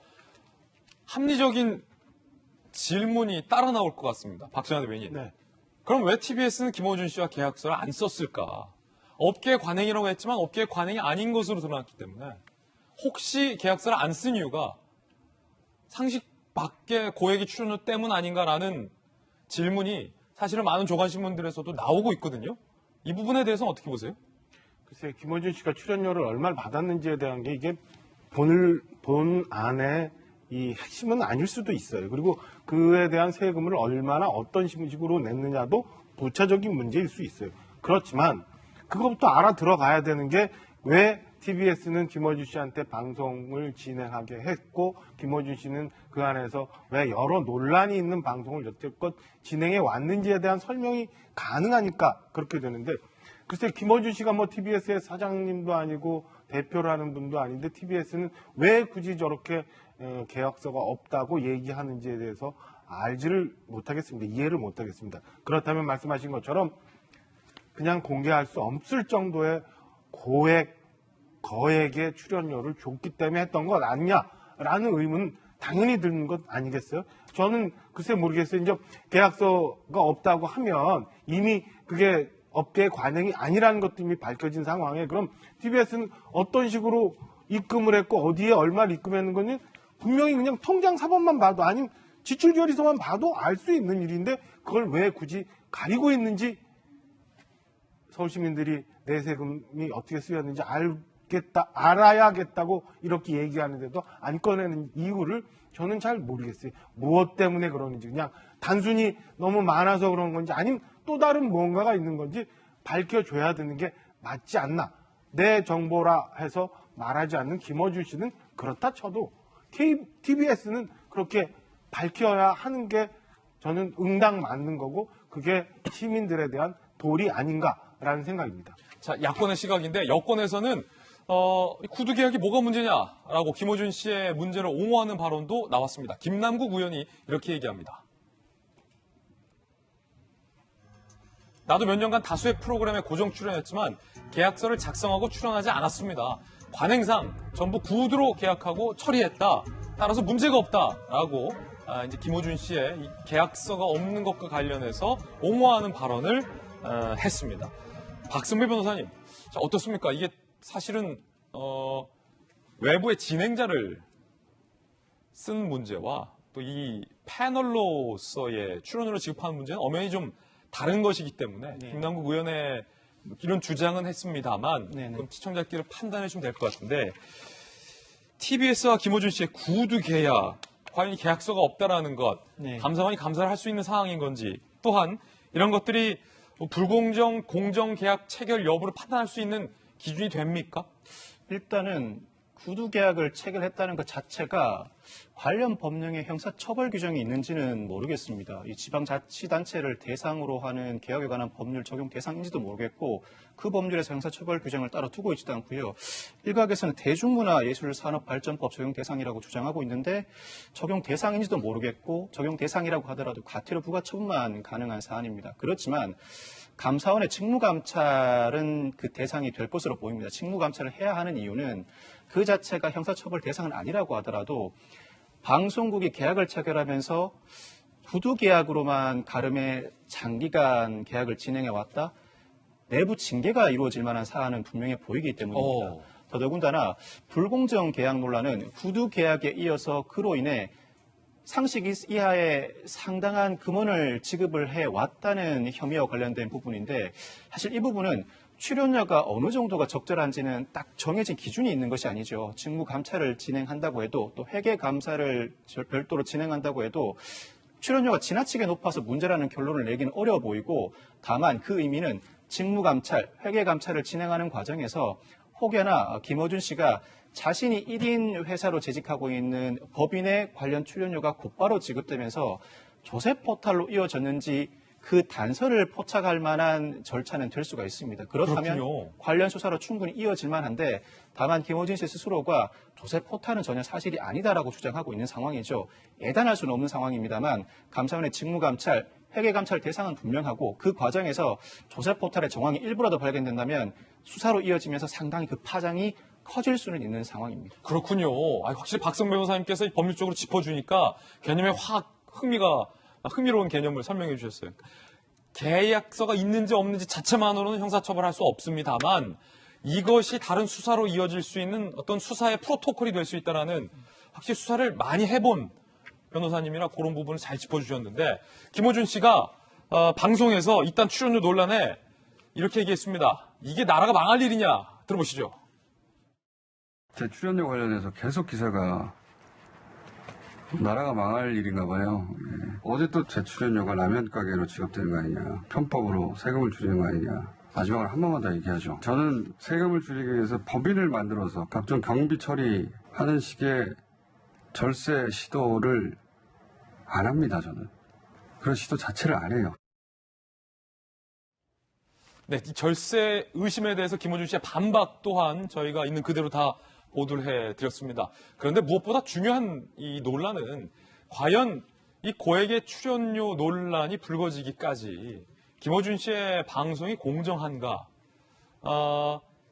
합리적인 질문이 따라 나올 것 같습니다. 박정환 대변인. 네. 그럼 왜 TBS는 김어준 씨와 계약서를 안 썼을까? 업계의 관행이라고 했지만 업계의 관행이 아닌 것으로 드러났기 때문에 혹시 계약서를 안 쓴 이유가 상식 밖의 고액의 출연료 때문 아닌가라는 질문이 사실은 많은 조간신문들에서도 나오고 있거든요. 이 부분에 대해서는 어떻게 보세요? 글쎄, 김어준 씨가 출연료를 얼마를 받았는지에 대한 게 이게 본 안에 이 핵심은 아닐 수도 있어요. 그리고 그에 대한 세금을 얼마나 어떤 식으로 냈느냐도 부차적인 문제일 수 있어요. 그렇지만 그것부터 알아 들어가야 되는 게 왜 TBS는 김어준 씨한테 방송을 진행하게 했고 김어준 씨는 그 안에서 왜 여러 논란이 있는 방송을 여태껏 진행해 왔는지에 대한 설명이 가능하니까 그렇게 되는데 글쎄 김어준 씨가 뭐 TBS의 사장님도 아니고 대표를 하는 분도 아닌데 TBS는 왜 굳이 저렇게 계약서가 없다고 얘기하는지에 대해서 알지를 못하겠습니다. 이해를 못하겠습니다. 그렇다면 말씀하신 것처럼 그냥 공개할 수 없을 정도의 거액의 출연료를 줬기 때문에 했던 것 아니냐라는 의문 당연히 드는 것 아니겠어요? 저는 글쎄 모르겠어요. 이제 계약서가 없다고 하면 이미 그게 업계의 관행이 아니라는 것도 이미 밝혀진 상황에 그럼 TBS는 어떤 식으로 입금을 했고 어디에 얼마를 입금했는 건지 분명히 그냥 통장 사본만 봐도 아니면 지출결의서만 봐도 알 수 있는 일인데 그걸 왜 굳이 가리고 있는지 서울 시민들이 내 세금이 어떻게 쓰였는지 알아야겠다고 이렇게 얘기하는데도 안 꺼내는 이유를 저는 잘 모르겠어요. 무엇 때문에 그러는지 그냥 단순히 너무 많아서 그런 건지 아니면 또 다른 뭔가가 있는 건지 밝혀줘야 되는 게 맞지 않나. 내 정보라 해서 말하지 않는 김어준 씨는 그렇다 쳐도 TBS는 그렇게 밝혀야 하는 게 저는 응당 맞는 거고 그게 시민들에 대한 도리 아닌가라는 생각입니다. 자, 야권의 시각인데 여권에서는 구두 계약이 뭐가 문제냐라고 김어준 씨의 문제를 옹호하는 발언도 나왔습니다. 김남국 의원이 이렇게 얘기합니다. 나도 몇 년간 다수의 프로그램에 고정 출연했지만 계약서를 작성하고 출연하지 않았습니다. 관행상 전부 구두로 계약하고 처리했다. 따라서 문제가 없다라고 이제 김어준 씨의 이 계약서가 없는 것과 관련해서 옹호하는 발언을 했습니다. 박승배 변호사님, 자, 어떻습니까? 이게 사실은 외부의 진행자를 쓴 문제와 또 이 패널로서의 출연료를 지급하는 문제는 엄연히 좀 다른 것이기 때문에 김남국 의원의 이런 주장은 했습니다만 그럼 시청자끼리 판단해 주면 될 것 같은데 TBS와 김어준 씨의 구두 계약, 과연 이 계약서가 없다라는 것, 감사원이 감사를 할 수 있는 상황인 건지 또한 이런 것들이 불공정 공정 계약 체결 여부를 판단할 수 있는 기준이 됩니까? 일단은 구두 계약을 체결했다는 것 자체가 관련 법령에 형사처벌 규정이 있는지는 모르겠습니다. 이 지방자치단체를 대상으로 하는 계약에 관한 법률 적용 대상인지도 모르겠고 그 법률에서 형사처벌 규정을 따로 두고 있지도 않고요. 일각에서는 대중문화예술산업발전법 적용 대상이라고 주장하고 있는데 적용 대상인지도 모르겠고 적용 대상이라고 하더라도 과태료 부과처분만 가능한 사안입니다. 그렇지만 감사원의 직무감찰은 그 대상이 될 것으로 보입니다. 직무감찰을 해야 하는 이유는 그 자체가 형사처벌 대상은 아니라고 하더라도 방송국이 계약을 체결하면서 구두 계약으로만 가름해 장기간 계약을 진행해 왔다. 내부 징계가 이루어질 만한 사안은 분명히 보이기 때문입니다. 더더군다나 불공정 계약 논란은 구두 계약에 이어서 그로 인해 상식 이하의 상당한 금원을 지급을 해왔다는 혐의와 관련된 부분인데 사실 이 부분은 출연료가 어느 정도가 적절한지는 딱 정해진 기준이 있는 것이 아니죠. 직무감찰을 진행한다고 해도 또 회계감사를 별도로 진행한다고 해도 출연료가 지나치게 높아서 문제라는 결론을 내기는 어려워 보이고 다만 그 의미는 직무감찰, 회계감찰을 진행하는 과정에서 혹여나 김어준 씨가 자신이 1인 회사로 재직하고 있는 법인의 관련 출연료가 곧바로 지급되면서 조세 포탈로 이어졌는지 그 단서를 포착할 만한 절차는 될 수가 있습니다. 그렇다면 그렇군요. 관련 수사로 충분히 이어질 만한데 다만 김어준 씨 스스로가 조세 포탈은 전혀 사실이 아니다라고 주장하고 있는 상황이죠. 예단할 수는 없는 상황입니다만 감사원의 직무감찰, 회계감찰 대상은 분명하고 그 과정에서 조세 포탈의 정황이 일부라도 발견된다면 수사로 이어지면서 상당히 그 파장이 커질 수는 있는 상황입니다. 그렇군요. 확실히 박성 변호사님께서 법률적으로 짚어주니까 개념에 확 흥미로운 개념을 설명해 주셨어요. 계약서가 있는지 없는지 자체만으로는 형사처벌할 수 없습니다만 이것이 다른 수사로 이어질 수 있는 어떤 수사의 프로토콜이 될 수 있다는 확실히 수사를 많이 해본 변호사님이라 그런 부분을 잘 짚어주셨는데 김어준 씨가 방송에서 일단 출연료 논란에 이렇게 얘기했습니다. 이게 나라가 망할 일이냐 들어보시죠. 제 출연료 관련해서 계속 기사가 나라가 망할 일인가 봐요. 예. 어제 또 제 출연료가 라면 가게로 지급되는 거 아니냐. 편법으로 세금을 줄이는 거 아니냐. 마지막으로 한 번만 더 얘기하죠. 저는 세금을 줄이기 위해서 법인을 만들어서 각종 경비 처리하는 식의 절세 시도를 안 합니다. 저는. 그런 시도 자체를 안 해요. 네, 이 절세 의심에 대해서 김어준 씨의 반박 또한 저희가 있는 그대로 다 보도를 해드렸습니다. 그런데 무엇보다 중요한 이 논란은 과연 이 고액의 출연료 논란이 불거지기까지 김어준 씨의 방송이 공정한가,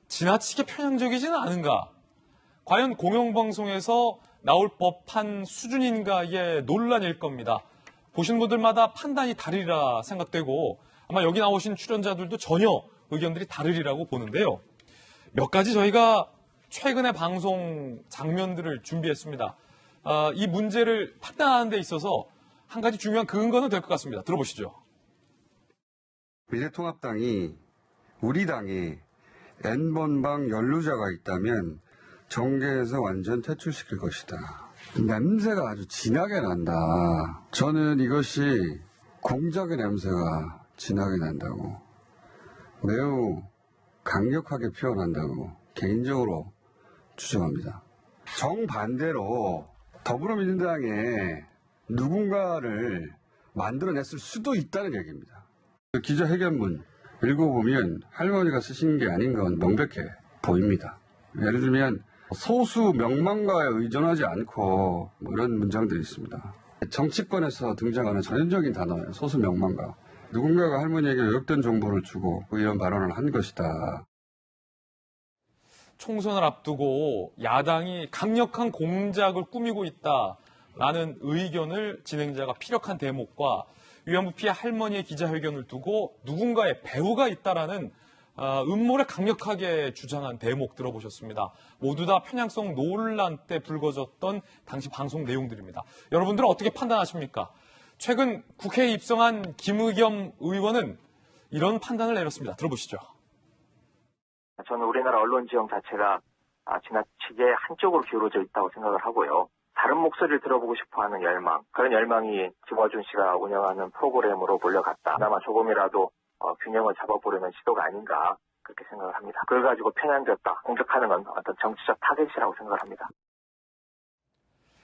지나치게 편향적이지는 않은가, 과연 공영방송에서 나올 법한 수준인가의 논란일 겁니다. 보시는 분들마다 판단이 다르리라 생각되고 아마 여기 나오신 출연자들도 전혀 의견들이 다르리라고 보는데요. 몇 가지 저희가 최근의 방송 장면들을 준비했습니다. 이 문제를 판단하는 데 있어서 한 가지 중요한 근거는 될 것 같습니다. 들어보시죠. 미래통합당이 우리 당에 N번방 연루자가 있다면 정계에서 완전 퇴출시킬 것이다. 냄새가 아주 진하게 난다. 저는 이것이 공작의 냄새가 진하게 난다고, 매우 강력하게 표현한다고 개인적으로 주장합니다. 정반대로 더불어민주당에 누군가를 만들어냈을 수도 있다는 얘기입니다. 기자회견문 읽어보면 할머니가 쓰신 게 아닌 건 명백해 보입니다. 예를 들면 소수 명망가에 의존하지 않고 이런 문장들이 있습니다. 정치권에서 등장하는 전형적인 단어예요. 소수 명망가. 누군가가 할머니에게 왜곡된 정보를 주고 이런 발언을 한 것이다. 총선을 앞두고 야당이 강력한 공작을 꾸미고 있다라는 의견을 진행자가 피력한 대목과 위안부 피해 할머니의 기자회견을 두고 누군가의 배후가 있다라는 음모를 강력하게 주장한 대목 들어보셨습니다. 모두 다 편향성 논란 때 불거졌던 당시 방송 내용들입니다. 여러분들은 어떻게 판단하십니까? 최근 국회에 입성한 김의겸 의원은 이런 판단을 내렸습니다. 들어보시죠. 저는 우리나라 언론 지형 자체가 지나치게 한쪽으로 기울어져 있다고 생각을 하고요. 다른 목소리를 들어보고 싶어하는 열망, 그런 열망이 김어준 씨가 운영하는 프로그램으로 몰려갔다. 그나마 조금이라도 균형을 잡아보려는 시도가 아닌가 그렇게 생각을 합니다. 그걸 가지고 편향되었다, 공격하는 건 어떤 정치적 타겟이라고 생각을 합니다.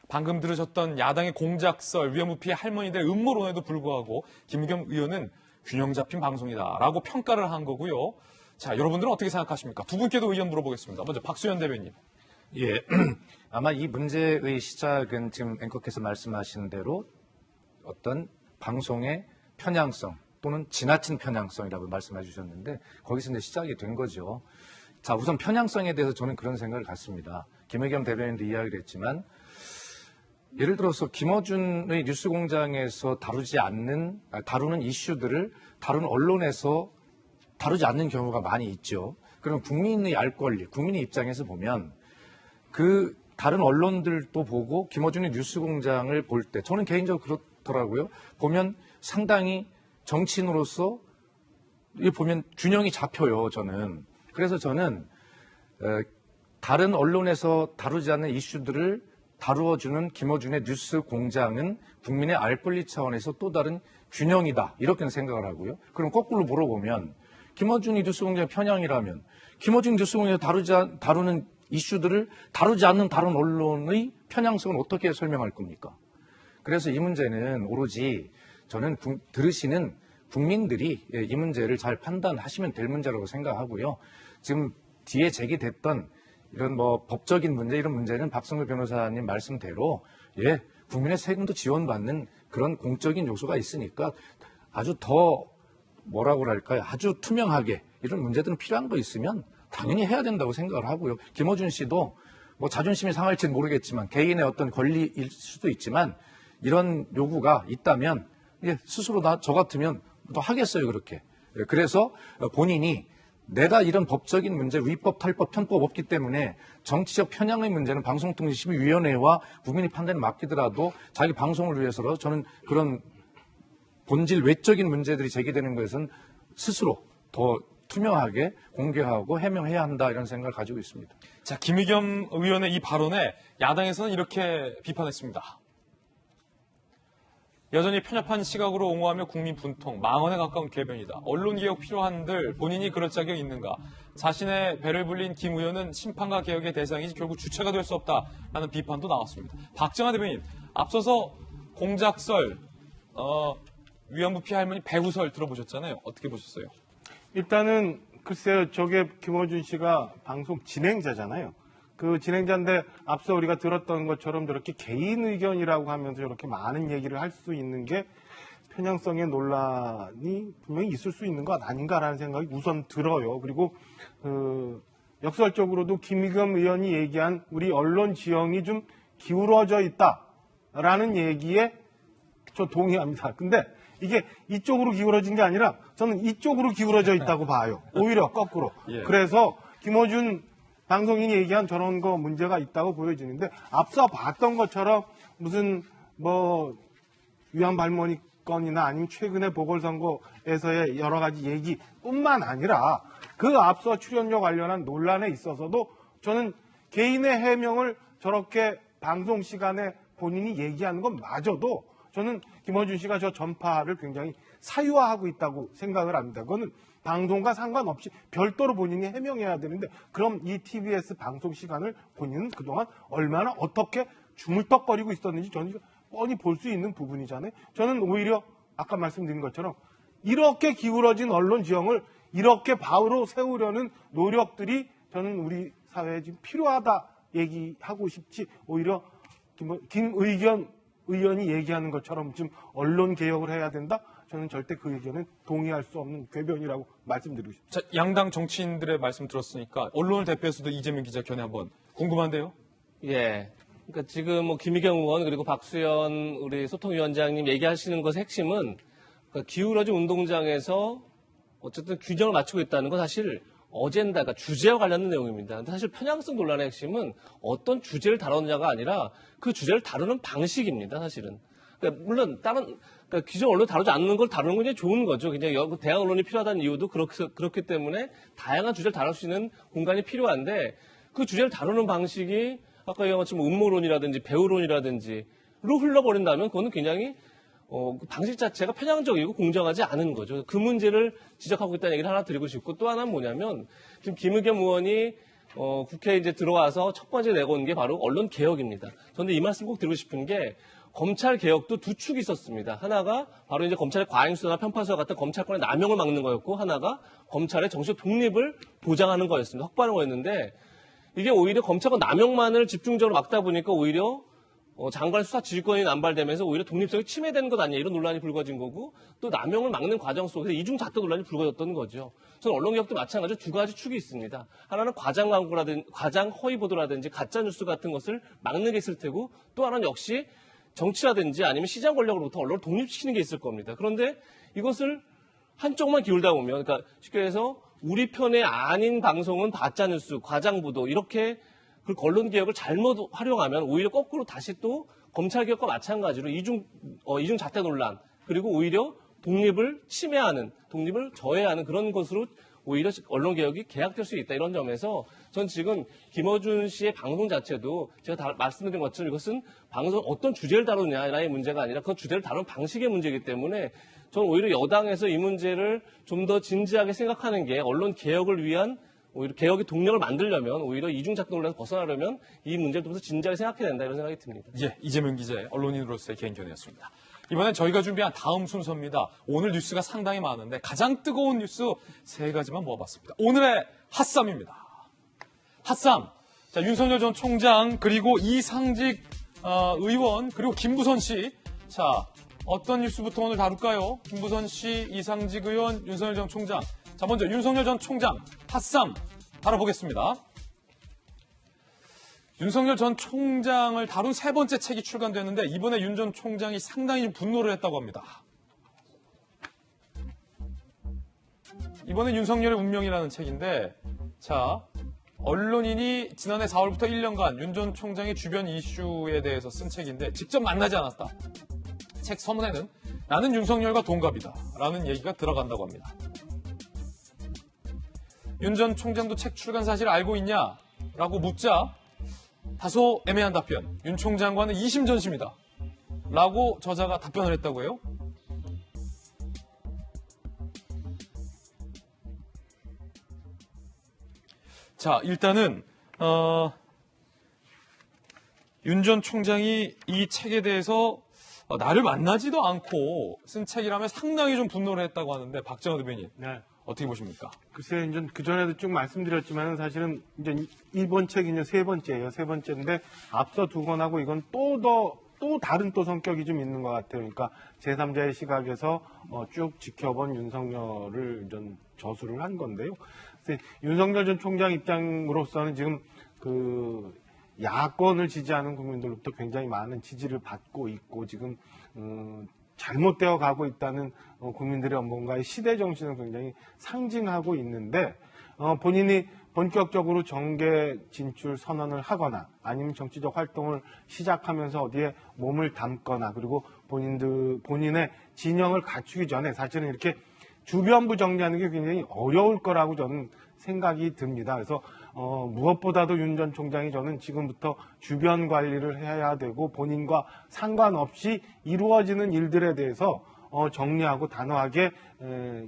방금 들으셨던 야당의 공작설, 위안부 피해 할머니들의 음모론에도 불구하고 김의겸 의원은 균형 잡힌 방송이다라고 평가를 한 거고요. 자, 여러분들은 어떻게 생각하십니까? 두 분께도 의견 물어보겠습니다. 먼저 박수현 대변인. 예, 아마 이 문제의 시작은 지금 앵커께서 말씀하신 대로 어떤 방송의 편향성 또는 지나친 편향성이라고 말씀해 주셨는데 거기서 이제 시작이 된 거죠. 자, 우선 편향성에 대해서 저는 그런 생각을 갖습니다. 김의겸 대변인도 이야기를 했지만 예를 들어서 김어준의 뉴스공장에서 다루는 이슈들을 다른 언론에서 다루지 않는 경우가 많이 있죠. 그럼 국민의 알 권리, 국민의 입장에서 보면 그 다른 언론들도 보고 김어준의 뉴스공장을 볼 때 저는 개인적으로 그렇더라고요. 보면 상당히 정치인으로서 보면 균형이 잡혀요. 저는. 그래서 저는 다른 언론에서 다루지 않는 이슈들을 다루어주는 김어준의 뉴스공장은 국민의 알 권리 차원에서 또 다른 균형이다. 이렇게 생각을 하고요. 그럼 거꾸로 물어보면 김어준이 뉴스공장의 편향이라면 김어준 뉴스공장에서 다루는 이슈들을 다루지 않는 다른 언론의 편향성은 어떻게 설명할 겁니까? 그래서 이 문제는 오로지 저는 들으시는 국민들이 이 문제를 잘 판단하시면 될 문제라고 생각하고요. 지금 뒤에 제기됐던 이런 법적인 문제, 이런 문제는 박성규 변호사님 말씀대로 국민의 세금도 지원받는 그런 공적인 요소가 있으니까 아주 더 뭐라고 할까요? 아주 투명하게 이런 문제들은 필요한 거 있으면 당연히 해야 된다고 생각을 하고요. 김어준 씨도 자존심이 상할지는 모르겠지만 개인의 어떤 권리일 수도 있지만 이런 요구가 있다면 스스로 저 같으면 또 하겠어요, 그렇게. 그래서 본인이 내가 이런 법적인 문제, 위법, 탈법, 편법 없기 때문에 정치적 편향의 문제는 방송통신심의위원회와 국민이 판단에 맡기더라도 자기 방송을 위해서라도 저는 그런 본질 외적인 문제들이 제기되는 것은 스스로 더 투명하게 공개하고 해명해야 한다 이런 생각을 가지고 있습니다. 자, 김의겸 의원의 이 발언에 야당에서는 이렇게 비판했습니다. 여전히 편협한 시각으로 옹호하며 국민 분통, 망언에 가까운 궤변이다. 언론개혁 필요한들 본인이 그럴 자격이 있는가. 자신의 배를 불린 김 의원은 심판과 개혁의 대상이지 결국 주체가 될 수 없다라는 비판도 나왔습니다. 박정하 대변인, 앞서서 공작설, 위안부 피해 할머니 배우설 들어보셨잖아요. 어떻게 보셨어요? 일단은 글쎄요, 저게 김어준 씨가 방송 진행자잖아요. 그 진행자인데 앞서 우리가 들었던 것처럼 저렇게 개인 의견이라고 하면서 저렇게 많은 얘기를 할 수 있는 게 편향성의 논란이 분명히 있을 수 있는 것 아닌가라는 생각이 우선 들어요. 그리고 역설적으로도 김의겸 의원이 얘기한 우리 언론 지형이 좀 기울어져 있다라는 얘기에 저 동의합니다. 근데 이게 이쪽으로 기울어진 게 아니라 저는 이쪽으로 기울어져 있다고 봐요. 오히려 거꾸로. 그래서 김어준 방송인이 얘기한 저런 거 문제가 있다고 보여지는데 앞서 봤던 것처럼 무슨 위안부 할머니 건이나 아니면 최근에 보궐선거에서의 여러 가지 얘기뿐만 아니라 그 앞서 출연료 관련한 논란에 있어서도 저는 개인의 해명을 저렇게 방송 시간에 본인이 얘기하는 건 마저도 저는 김어준 씨가 저 전파를 굉장히 사유화하고 있다고 생각을 합니다. 그거는 방송과 상관없이 별도로 본인이 해명해야 되는데 그럼 이 TBS 방송 시간을 본인은 그동안 얼마나 어떻게 주물떡거리고 있었는지 저는 뻔히 볼 수 있는 부분이잖아요. 저는 오히려 아까 말씀드린 것처럼 이렇게 기울어진 언론 지형을 이렇게 바로 세우려는 노력들이 저는 우리 사회에 지금 필요하다 얘기하고 싶지 오히려 김의겸 의원이 얘기하는 것처럼 지금 언론 개혁을 해야 된다? 저는 절대 그 의견은 동의할 수 없는 궤변이라고 말씀드리고 싶습니다. 자, 양당 정치인들의 말씀 들었으니까 언론을 대표해서도 이재명 기자 견해 한번 궁금한데요? 예. 그러니까 지금 김의겸 의원 그리고 박수현 우리 소통위원장님 얘기하시는 것의 핵심은 그러니까 기울어진 운동장에서 어쨌든 균형을 맞추고 있다는 건 사실 어젠다가 주제와 관련된 내용입니다. 근데 사실 편향성 논란의 핵심은 어떤 주제를 다루느냐가 아니라 그 주제를 다루는 방식입니다. 사실은. 그러니까 물론 다른 그러니까 기존 언론 다루지 않는 걸 다루는 건 좋은 거죠. 그냥 대항 언론이 필요하다는 이유도 그렇기 때문에 다양한 주제를 다룰 수 있는 공간이 필요한데 그 주제를 다루는 방식이 아까 얘기한 것처럼 음모론이라든지 배우론이라든지로 흘러버린다면 그거는 굉장히 방식 자체가 편향적이고 공정하지 않은 거죠. 그 문제를 지적하고 있다는 얘기를 하나 드리고 싶고, 또 하나는 뭐냐면 지금 김의겸 의원이 국회에 이제 들어와서 첫 번째 내건 게 바로 언론 개혁입니다. 그런데 이 말씀 꼭 드리고 싶은 게 검찰 개혁도 두 축이 있었습니다. 하나가 바로 이제 검찰의 과잉수사나 편파수사 같은 검찰권의 남용을 막는 거였고, 하나가 검찰의 정치적 독립을 보장하는 거였습니다. 확보하는 거였는데, 이게 오히려 검찰권 남용만을 집중적으로 막다 보니까 오히려 장관 수사 지휘권이 남발되면서 오히려 독립성이 침해되는 것 아니냐, 이런 논란이 불거진 거고, 또 남용을 막는 과정 속에서 이중잣대 논란이 불거졌던 거죠. 저는 언론개혁도 마찬가지로 두 가지 축이 있습니다. 하나는 과장 광고라든지 과장 허위 보도라든지 가짜 뉴스 같은 것을 막는 게 있을 테고, 또 하나는 역시 정치라든지 아니면 시장 권력으로부터 언론을 독립시키는 게 있을 겁니다. 그런데 이것을 한쪽만 기울다 보면, 그러니까 쉽게 해서 우리 편의 아닌 방송은 가짜 뉴스, 과장 보도, 이렇게 그 언론 개혁을 잘못 활용하면 오히려 거꾸로 다시 또 검찰 개혁과 마찬가지로 이중 잣대 논란, 그리고 오히려 독립을 침해하는, 독립을 저해하는 그런 것으로 오히려 언론 개혁이 계약될 수 있다, 이런 점에서 전 지금 김어준 씨의 방송 자체도 제가 다 말씀드린 것처럼 이것은 방송 어떤 주제를 다루느냐의 문제가 아니라 그 주제를 다루는 방식의 문제이기 때문에 저는 오히려 여당에서 이 문제를 좀 더 진지하게 생각하는 게, 언론 개혁을 위한 오히려 개혁의 동력을 만들려면, 오히려 이중잣대 논란에서 벗어나려면 이 문제를 좀 더 진지하게 생각해야 된다, 이런 생각이 듭니다. 예, 이재명 기자의 언론인으로서의 개인 견해였습니다. 이번엔 저희가 준비한 다음 순서입니다. 오늘 뉴스가 상당히 많은데 가장 뜨거운 뉴스 세 가지만 모아봤습니다. 오늘의 핫쌈입니다. 핫쌈. 자, 윤석열 전 총장, 그리고 이상직 의원, 그리고 김부선 씨. 자, 어떤 뉴스부터 오늘 다룰까요? 김부선 씨, 이상직 의원, 윤석열 전 총장. 자, 먼저 윤석열 전 총장 핫쌈 다뤄보겠습니다. 윤석열 전 총장을 다룬 세 번째 책이 출간됐는데, 이번에 윤 전 총장이 상당히 분노를 했다고 합니다. 이번엔 윤석열의 운명이라는 책인데, 자, 언론인이 지난해 4월부터 1년간 윤 전 총장의 주변 이슈에 대해서 쓴 책인데, 직접 만나지 않았다. 책 서문에는 나는 윤석열과 동갑이다 라는 얘기가 들어간다고 합니다. 윤 전 총장도 책 출간 사실을 알고 있냐? 라고 묻자 다소 애매한 답변. 윤 총장과는 이심전심이다 라고 저자가 답변을 했다고 해요. 자, 일단은 윤 전 총장이 이 책에 대해서 나를 만나지도 않고 쓴 책이라면 상당히 좀 분노를 했다고 하는데, 박정호 대변인, 네. 어떻게 보십니까? 글쎄, 이제 그전에도 쭉 말씀드렸지만 사실은 이제 이번 책이 이제 세 번째예요. 세 번째인데 앞서 두 권하고 이건 또 다른 또 성격이 좀 있는 것 같아요. 그러니까 제3자의 시각에서 쭉 지켜본 윤석열을 좀 저술을 한 건데요. 그래서 윤석열 전 총장 입장으로서는 지금 그 야권을 지지하는 국민들로부터 굉장히 많은 지지를 받고 있고, 지금 잘못되어 가고 있다는 국민들의 뭔가의 시대 정신을 굉장히 상징하고 있는데, 본인이 본격적으로 정계 진출 선언을 하거나 아니면 정치적 활동을 시작하면서 어디에 몸을 담거나, 그리고 본인의 진영을 갖추기 전에 사실은 이렇게 주변부 정리하는 게 굉장히 어려울 거라고 저는 생각이 듭니다. 그래서 무엇보다도 윤 전 총장이 저는 지금부터 주변 관리를 해야 되고, 본인과 상관없이 이루어지는 일들에 대해서 정리하고 단호하게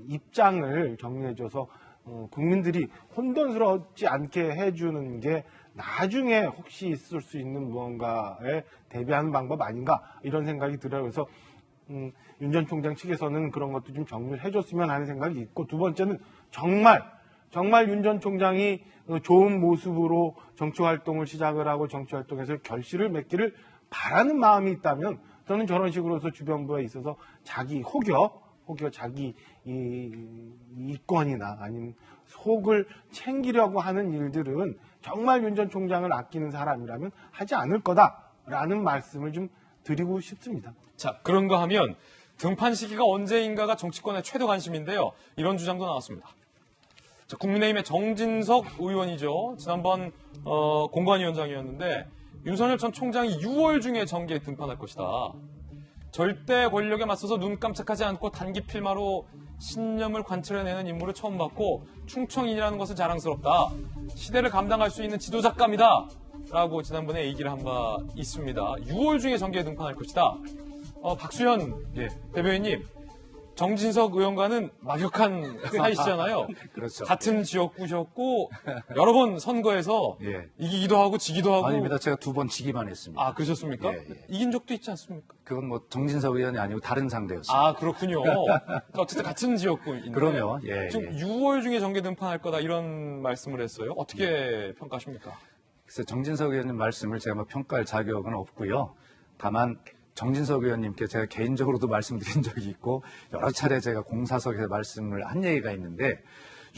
입장을 정리해줘서 국민들이 혼돈스럽지 않게 해주는 게 나중에 혹시 있을 수 있는 무언가에 대비하는 방법 아닌가, 이런 생각이 들어요. 그래서 윤 전 총장 측에서는 그런 것도 좀 정리를 해줬으면 하는 생각이 있고, 두 번째는 정말 윤 전 총장이 좋은 모습으로 정치활동을 시작을 하고 정치활동에서 결실을 맺기를 바라는 마음이 있다면, 저는 저런 식으로 해서 주변부에 있어서 자기 혹여 자기 이권이나 아니면 속을 챙기려고 하는 일들은 정말 윤 전 총장을 아끼는 사람이라면 하지 않을 거다라는 말씀을 좀 드리고 싶습니다. 자, 그런가 하면 등판 시기가 언제인가가 정치권의 최대 관심인데요. 이런 주장도 나왔습니다. 자, 국민의힘의 정진석 의원이죠. 지난번 공관위원장이었는데, 윤석열 전 총장이 6월 중에 정계에 등판할 것이다. 절대 권력에 맞서서 눈 깜짝하지 않고 단기 필마로 신념을 관철해내는 인물을 처음 봤고, 충청인이라는 것은 자랑스럽다. 시대를 감당할 수 있는 지도작감이다 라고 지난번에 얘기를 한 바 있습니다. 6월 중에 정계에 등판할 것이다. 박수현 대변인님, 정진석 의원과는 막역한 사이시잖아요. 그렇죠. 같은 지역구셨고 여러 번 선거에서 이기기도 하고 지기도 하고. 아닙니다. 제가 2번 지기만 했습니다. 아, 그러셨습니까? 이긴 적도 있지 않습니까? 그건 뭐 정진석 의원이 아니고 다른 상대였습니다. 아, 그렇군요. 어쨌든 같은 지역구인데. 그럼요. 지금 6월 중에 정계 등판할 거다 이런 말씀을 했어요. 어떻게 평가하십니까? 글쎄 정진석 의원님 말씀을 제가 뭐 평가할 자격은 없고요. 다만 정진석 의원님께 제가 개인적으로도 말씀드린 적이 있고 여러 차례 제가 공사석에서 말씀을 한 얘기가 있는데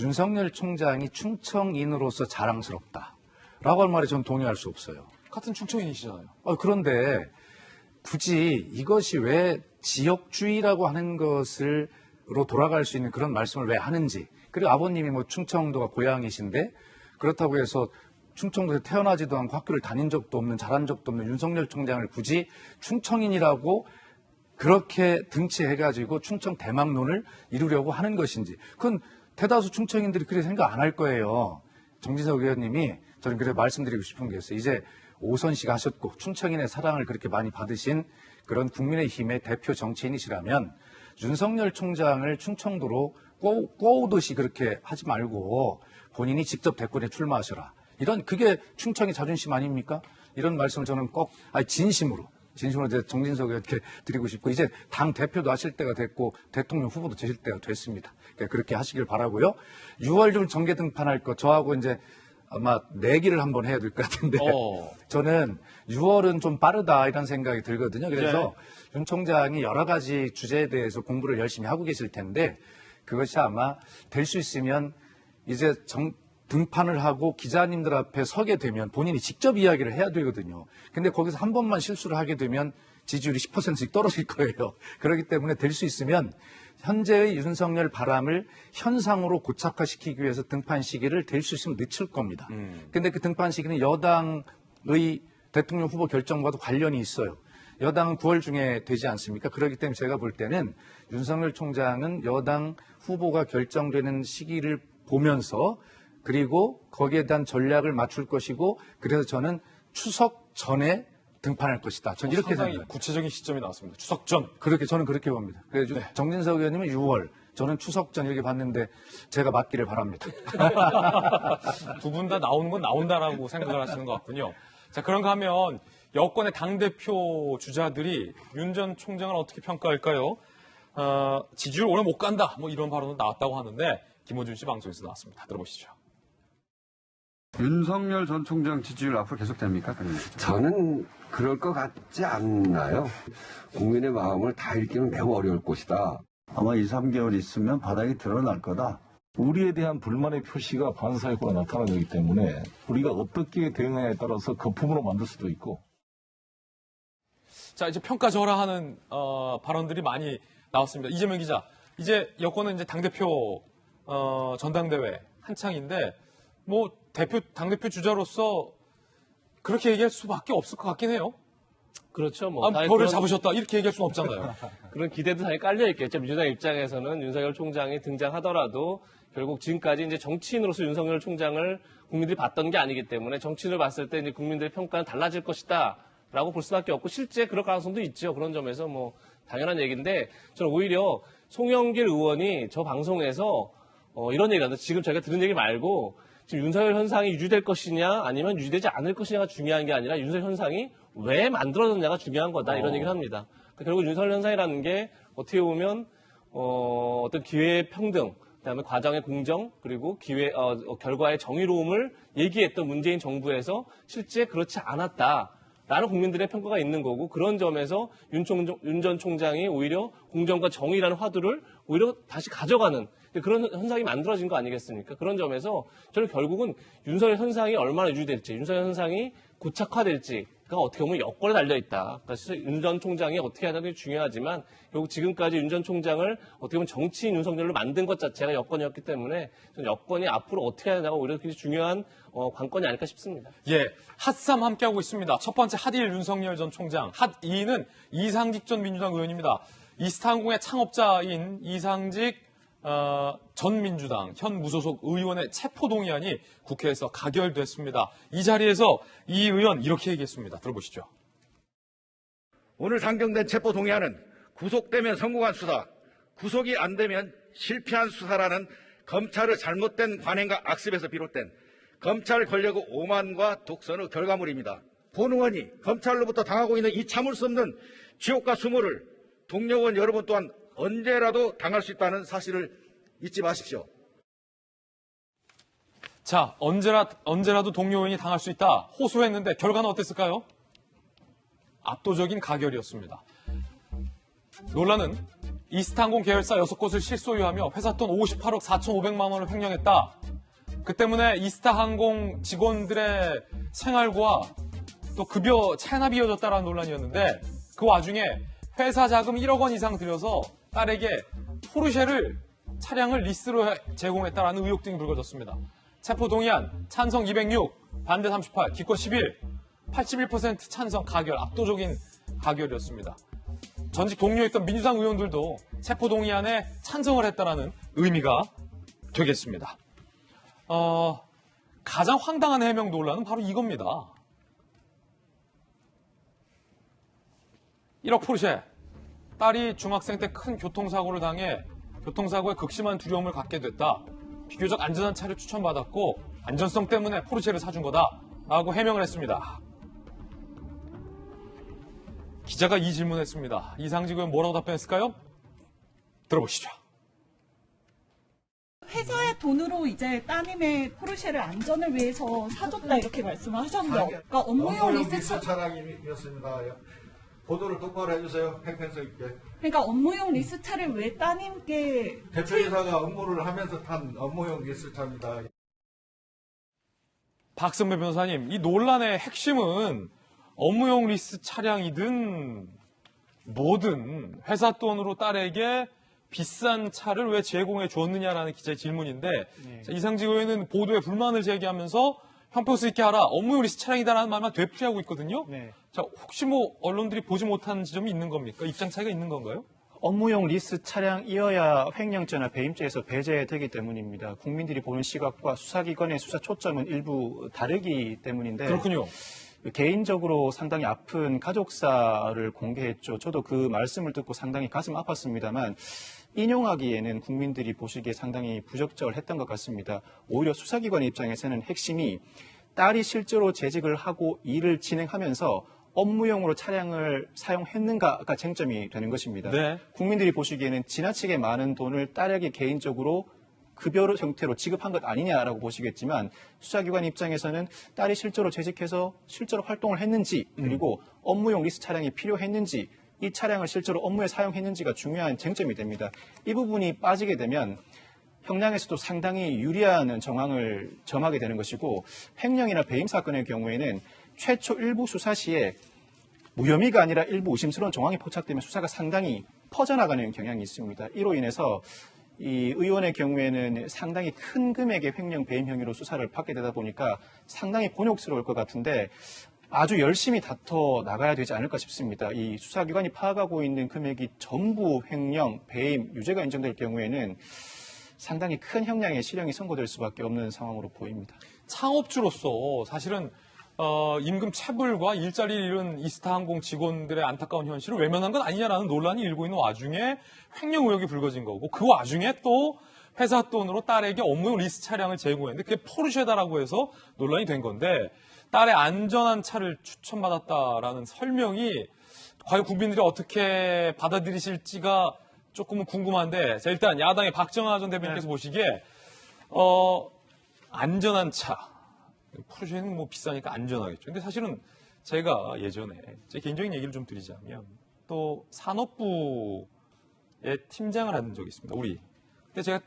윤석열 총장이 충청인으로서 자랑스럽다라고 할 말에 전 동의할 수 없어요. 같은 충청인이시잖아요. 그런데 굳이 이것이 왜 지역주의라고 하는 것으로 돌아갈 수 있는 그런 말씀을 왜 하는지, 그리고 아버님이 뭐 충청도가 고향이신데 그렇다고 해서 충청도에 태어나지도 않고 학교를 다닌 적도 없는, 잘한 적도 없는 윤석열 총장을 굳이 충청인이라고 그렇게 등치해가지고 충청 대망론을 이루려고 하는 것인지, 그건 대다수 충청인들이 그렇게 생각 안 할 거예요. 정진석 의원님이 저는 그래 말씀드리고 싶은 게 있어요. 이제 오선식 하셨고 충청인의 사랑을 그렇게 많이 받으신 그런 국민의힘의 대표 정치인이시라면 윤석열 총장을 충청도로 꼬우듯이 그렇게 하지 말고 본인이 직접 대권에 출마하셔라. 그게 충청의 자존심 아닙니까? 이런 말씀을 저는 꼭, 진심으로 이제 정진석 의원께 드리고 싶고, 이제 당 대표도 하실 때가 됐고, 대통령 후보도 되실 때가 됐습니다. 그러니까 그렇게 하시길 바라고요. 6월 좀 정계 등판할 거, 저하고 이제 아마 내기를 한번 해야 될 것 같은데, 저는 6월은 좀 빠르다, 이런 생각이 들거든요. 그래서 윤 총장이 여러 가지 주제에 대해서 공부를 열심히 하고 계실 텐데, 그것이 아마 될 수 있으면 이제 등판을 하고 기자님들 앞에 서게 되면 본인이 직접 이야기를 해야 되거든요. 근데 거기서 한 번만 실수를 하게 되면 지지율이 10%씩 떨어질 거예요. 그렇기 때문에 될 수 있으면 현재의 윤석열 바람을 현상으로 고착화시키기 위해서 등판 시기를 될 수 있으면 늦출 겁니다. 근데 그 등판 시기는 여당의 대통령 후보 결정과도 관련이 있어요. 여당은 9월 중에 되지 않습니까? 그렇기 때문에 제가 볼 때는 윤석열 총장은 여당 후보가 결정되는 시기를 보면서, 그리고 거기에 대한 전략을 맞출 것이고, 그래서 저는 추석 전에 등판할 것이다. 저는 이렇게 생각해요. 구체적인 시점이 나왔습니다. 추석 전. 저는 그렇게 봅니다. 그래서 정진석 의원님은 6월, 저는 추석 전 이렇게 봤는데 제가 맞기를 바랍니다. 두 분 다 나오는 건 나온다라고 생각을 하시는 것 같군요. 자, 그런가 하면 여권의 당대표 주자들이 윤 전 총장을 어떻게 평가할까요? 지지율 오래 못 간다. 뭐 이런 발언도 나왔다고 하는데 김호준 씨 방송에서 나왔습니다. 들어보시죠. 윤석열 전 총장 지지율 앞으로 계속됩니까? 저는 그럴 것 같지 않나요? 국민의 마음을 다 읽기는 매우 어려울 것이다. 아마 2, 3개월 있으면 바닥이 드러날 거다. 우리에 대한 불만의 표시가 반사회가 나타나기 때문에 우리가 어떻게 대응하냐에 따라서 거품으로 만들 수도 있고. 자, 이제 평가절하하는 발언들이 많이 나왔습니다. 이재명 기자, 이제 여권은 이제 당대표 전당대회 한창인데 뭐 당대표 주자로서 그렇게 얘기할 수밖에 없을 것 같긴 해요. 그렇죠. 뭐 벌을 잡으셨다 이렇게 얘기할 수는 없잖아요. 그런 기대도 당연히 깔려 있겠죠. 민주당 입장에서는 윤석열 총장이 등장하더라도 결국 지금까지 이제 정치인으로서 윤석열 총장을 국민들이 봤던 게 아니기 때문에 정치인을 봤을 때 이제 국민들의 평가는 달라질 것이다라고 볼 수밖에 없고 실제 그럴 가능성도 있죠. 그런 점에서 뭐 당연한 얘기인데 저는 오히려 송영길 의원이 저 방송에서 이런 얘기를 하는데 지금 저희가 들은 얘기 말고 지금 윤석열 현상이 유지될 것이냐 아니면 유지되지 않을 것이냐가 중요한 게 아니라 윤석열 현상이 왜 만들어졌냐가 중요한 거다 이런 얘기를 합니다. 그러니까 결국 윤석열 현상이라는 게 어떻게 보면 어떤 기회의 평등, 그다음에 과정의 공정, 그리고 결과의 정의로움을 얘기했던 문재인 정부에서 실제 그렇지 않았다라는 국민들의 평가가 있는 거고, 그런 점에서 윤 전 총장이 오히려 공정과 정의라는 화두를 오히려 다시 가져가는 그런 현상이 만들어진 거 아니겠습니까? 그런 점에서 저는 결국은 윤석열 현상이 얼마나 유지될지, 윤석열 현상이 고착화될지가 어떻게 보면 여권에 달려있다. 그래서 윤 전 총장이 어떻게 하냐는 게 중요하지만 결국 지금까지 윤 전 총장을 어떻게 보면 정치인 윤석열로 만든 것 자체가 여권이었기 때문에 저는 여권이 앞으로 어떻게 하냐가 오히려 굉장히 중요한 관건이 아닐까 싶습니다. 예, 핫3 함께하고 있습니다. 첫 번째 핫1 윤석열 전 총장, 핫2는 이상직 전 민주당 의원입니다. 이스타항공의 창업자인 이상직 전 민주당 현 무소속 의원의 체포동의안이 국회에서 가결됐습니다. 이 자리에서 이 의원 이렇게 얘기했습니다. 들어보시죠. 오늘 상정된 체포 동의안은 구속되면 성공한 수사, 구속이 안 되면 실패한 수사라는 검찰의 잘못된 관행과 악습에서 비롯된 검찰 권력의 오만과 독선의 결과물입니다. 본 의원이 검찰로부터 당하고 있는 이 참을 수 없는 지옥과 수모를 동료 의원 여러분 또한 언제라도 당할 수 있다는 사실을 잊지 마십시오. 자, 언제라도 동료 의원이 당할 수 있다. 호소했는데 결과는 어땠을까요? 압도적인 가결이었습니다. 논란은 이스타항공 계열사 6곳을 실소유하며 회사 돈 58억 4,500만 원을 횡령했다. 그 때문에 이스타항공 직원들의 생활과 또 급여 차납이 이어졌다라는 논란이었는데 그 와중에 회사 자금 1억 원 이상 들여서 딸에게 포르쉐를 차량을 리스로 제공했다라는 의혹 등이 불거졌습니다. 체포 동의안 찬성 206, 반대 38, 기권 11, 81% 찬성 가결, 압도적인 가결이었습니다. 전직 동료였던 민주당 의원들도 체포 동의안에 찬성을 했다라는 의미가 되겠습니다. 가장 황당한 해명 논란은 바로 이겁니다. 1억 포르쉐. 딸이 중학생 때 큰 교통사고를 당해 교통사고에 극심한 두려움을 갖게 됐다. 비교적 안전한 차를 추천받았고 안전성 때문에 포르쉐를 사준 거다라고 해명을 했습니다. 기자가 이 질문했습니다. 이상직 의원 뭐라고 답변했을까요? 들어보시죠. 회사의 돈으로 이제 따님의 포르쉐를 안전을 위해서 사줬다 이렇게 말씀을 하셨는데, 그러니까 업무용 리스 차량이었습니다. 보도를 똑바로 해주세요. 팽팽성 있게. 그러니까 업무용 리스차를 왜 따님께 대표이사가 업무를 하면서 탄 업무용 리스차입니다. 박선배 변호사님, 이 논란의 핵심은 업무용 리스 차량이든 뭐든 회사 돈으로 딸에게 비싼 차를 왜 제공해 주었느냐라는 기자의 질문인데 네. 자, 이상직 의원은 보도에 불만을 제기하면서 형평성 있게 하라, 업무용 리스 차량이다라는 말만 되풀이하고 있거든요. 네. 자, 혹시 뭐 언론들이 보지 못하는 지점이 있는 겁니까? 입장 차이가 있는 건가요? 업무용 리스 차량이어야 횡령죄나 배임죄에서 배제되기 때문입니다. 국민들이 보는 시각과 수사기관의 수사 초점은 일부 다르기 때문인데. 그렇군요. 개인적으로 상당히 아픈 가족사를 공개했죠. 저도 그 말씀을 듣고 상당히 가슴 아팠습니다만 인용하기에는 국민들이 보시기에 상당히 부적절했던 것 같습니다. 오히려 수사기관의 입장에서는 핵심이 딸이 실제로 재직을 하고 일을 진행하면서 업무용으로 차량을 사용했는가가 쟁점이 되는 것입니다. 네. 국민들이 보시기에는 지나치게 많은 돈을 딸에게 개인적으로 급여 형태로 지급한 것 아니냐라고 보시겠지만 수사기관 입장에서는 딸이 실제로 재직해서 실제로 활동을 했는지 그리고 업무용 리스 차량이 필요했는지 이 차량을 실제로 업무에 사용했는지가 중요한 쟁점이 됩니다. 이 부분이 빠지게 되면 형량에서도 상당히 유리한 정황을 점하게 되는 것이고 횡령이나 배임 사건의 경우에는 최초 일부 수사 시에 무혐의가 아니라 일부 의심스러운 정황이 포착되면 수사가 상당히 퍼져나가는 경향이 있습니다. 이로 인해서 이 의원의 경우에는 상당히 큰 금액의 횡령 배임 혐의로 수사를 받게 되다 보니까 상당히 곤욕스러울 것 같은데 아주 열심히 다퉈 나가야 되지 않을까 싶습니다. 이 수사기관이 파악하고 있는 금액이 전부 횡령, 배임, 유죄가 인정될 경우에는 상당히 큰 형량의 실형이 선고될 수밖에 없는 상황으로 보입니다. 창업주로서 사실은 임금 체불과 일자리를 잃은 이스타항공 직원들의 안타까운 현실을 외면한 건 아니냐라는 논란이 일고 있는 와중에 횡령 의혹이 불거진 거고 그 와중에 또 회사 돈으로 딸에게 업무용 리스 차량을 제공했는데 그게 포르쉐다라고 해서 논란이 된 건데 딸의 안전한 차를 추천받았다라는 설명이 과연 국민들이 어떻게 받아들이실지가 조금은 궁금한데 자, 일단 야당의 박정하 전 대변인께서 보시기에 안전한 차 포르쉐는 뭐 비싸니까 안전하겠죠. 근데 사실은 제가 예전에 제 개인적인 얘기를 좀 드리자면 또 산업부의 팀장을 한 적이 있습니다. 우리 그때 제가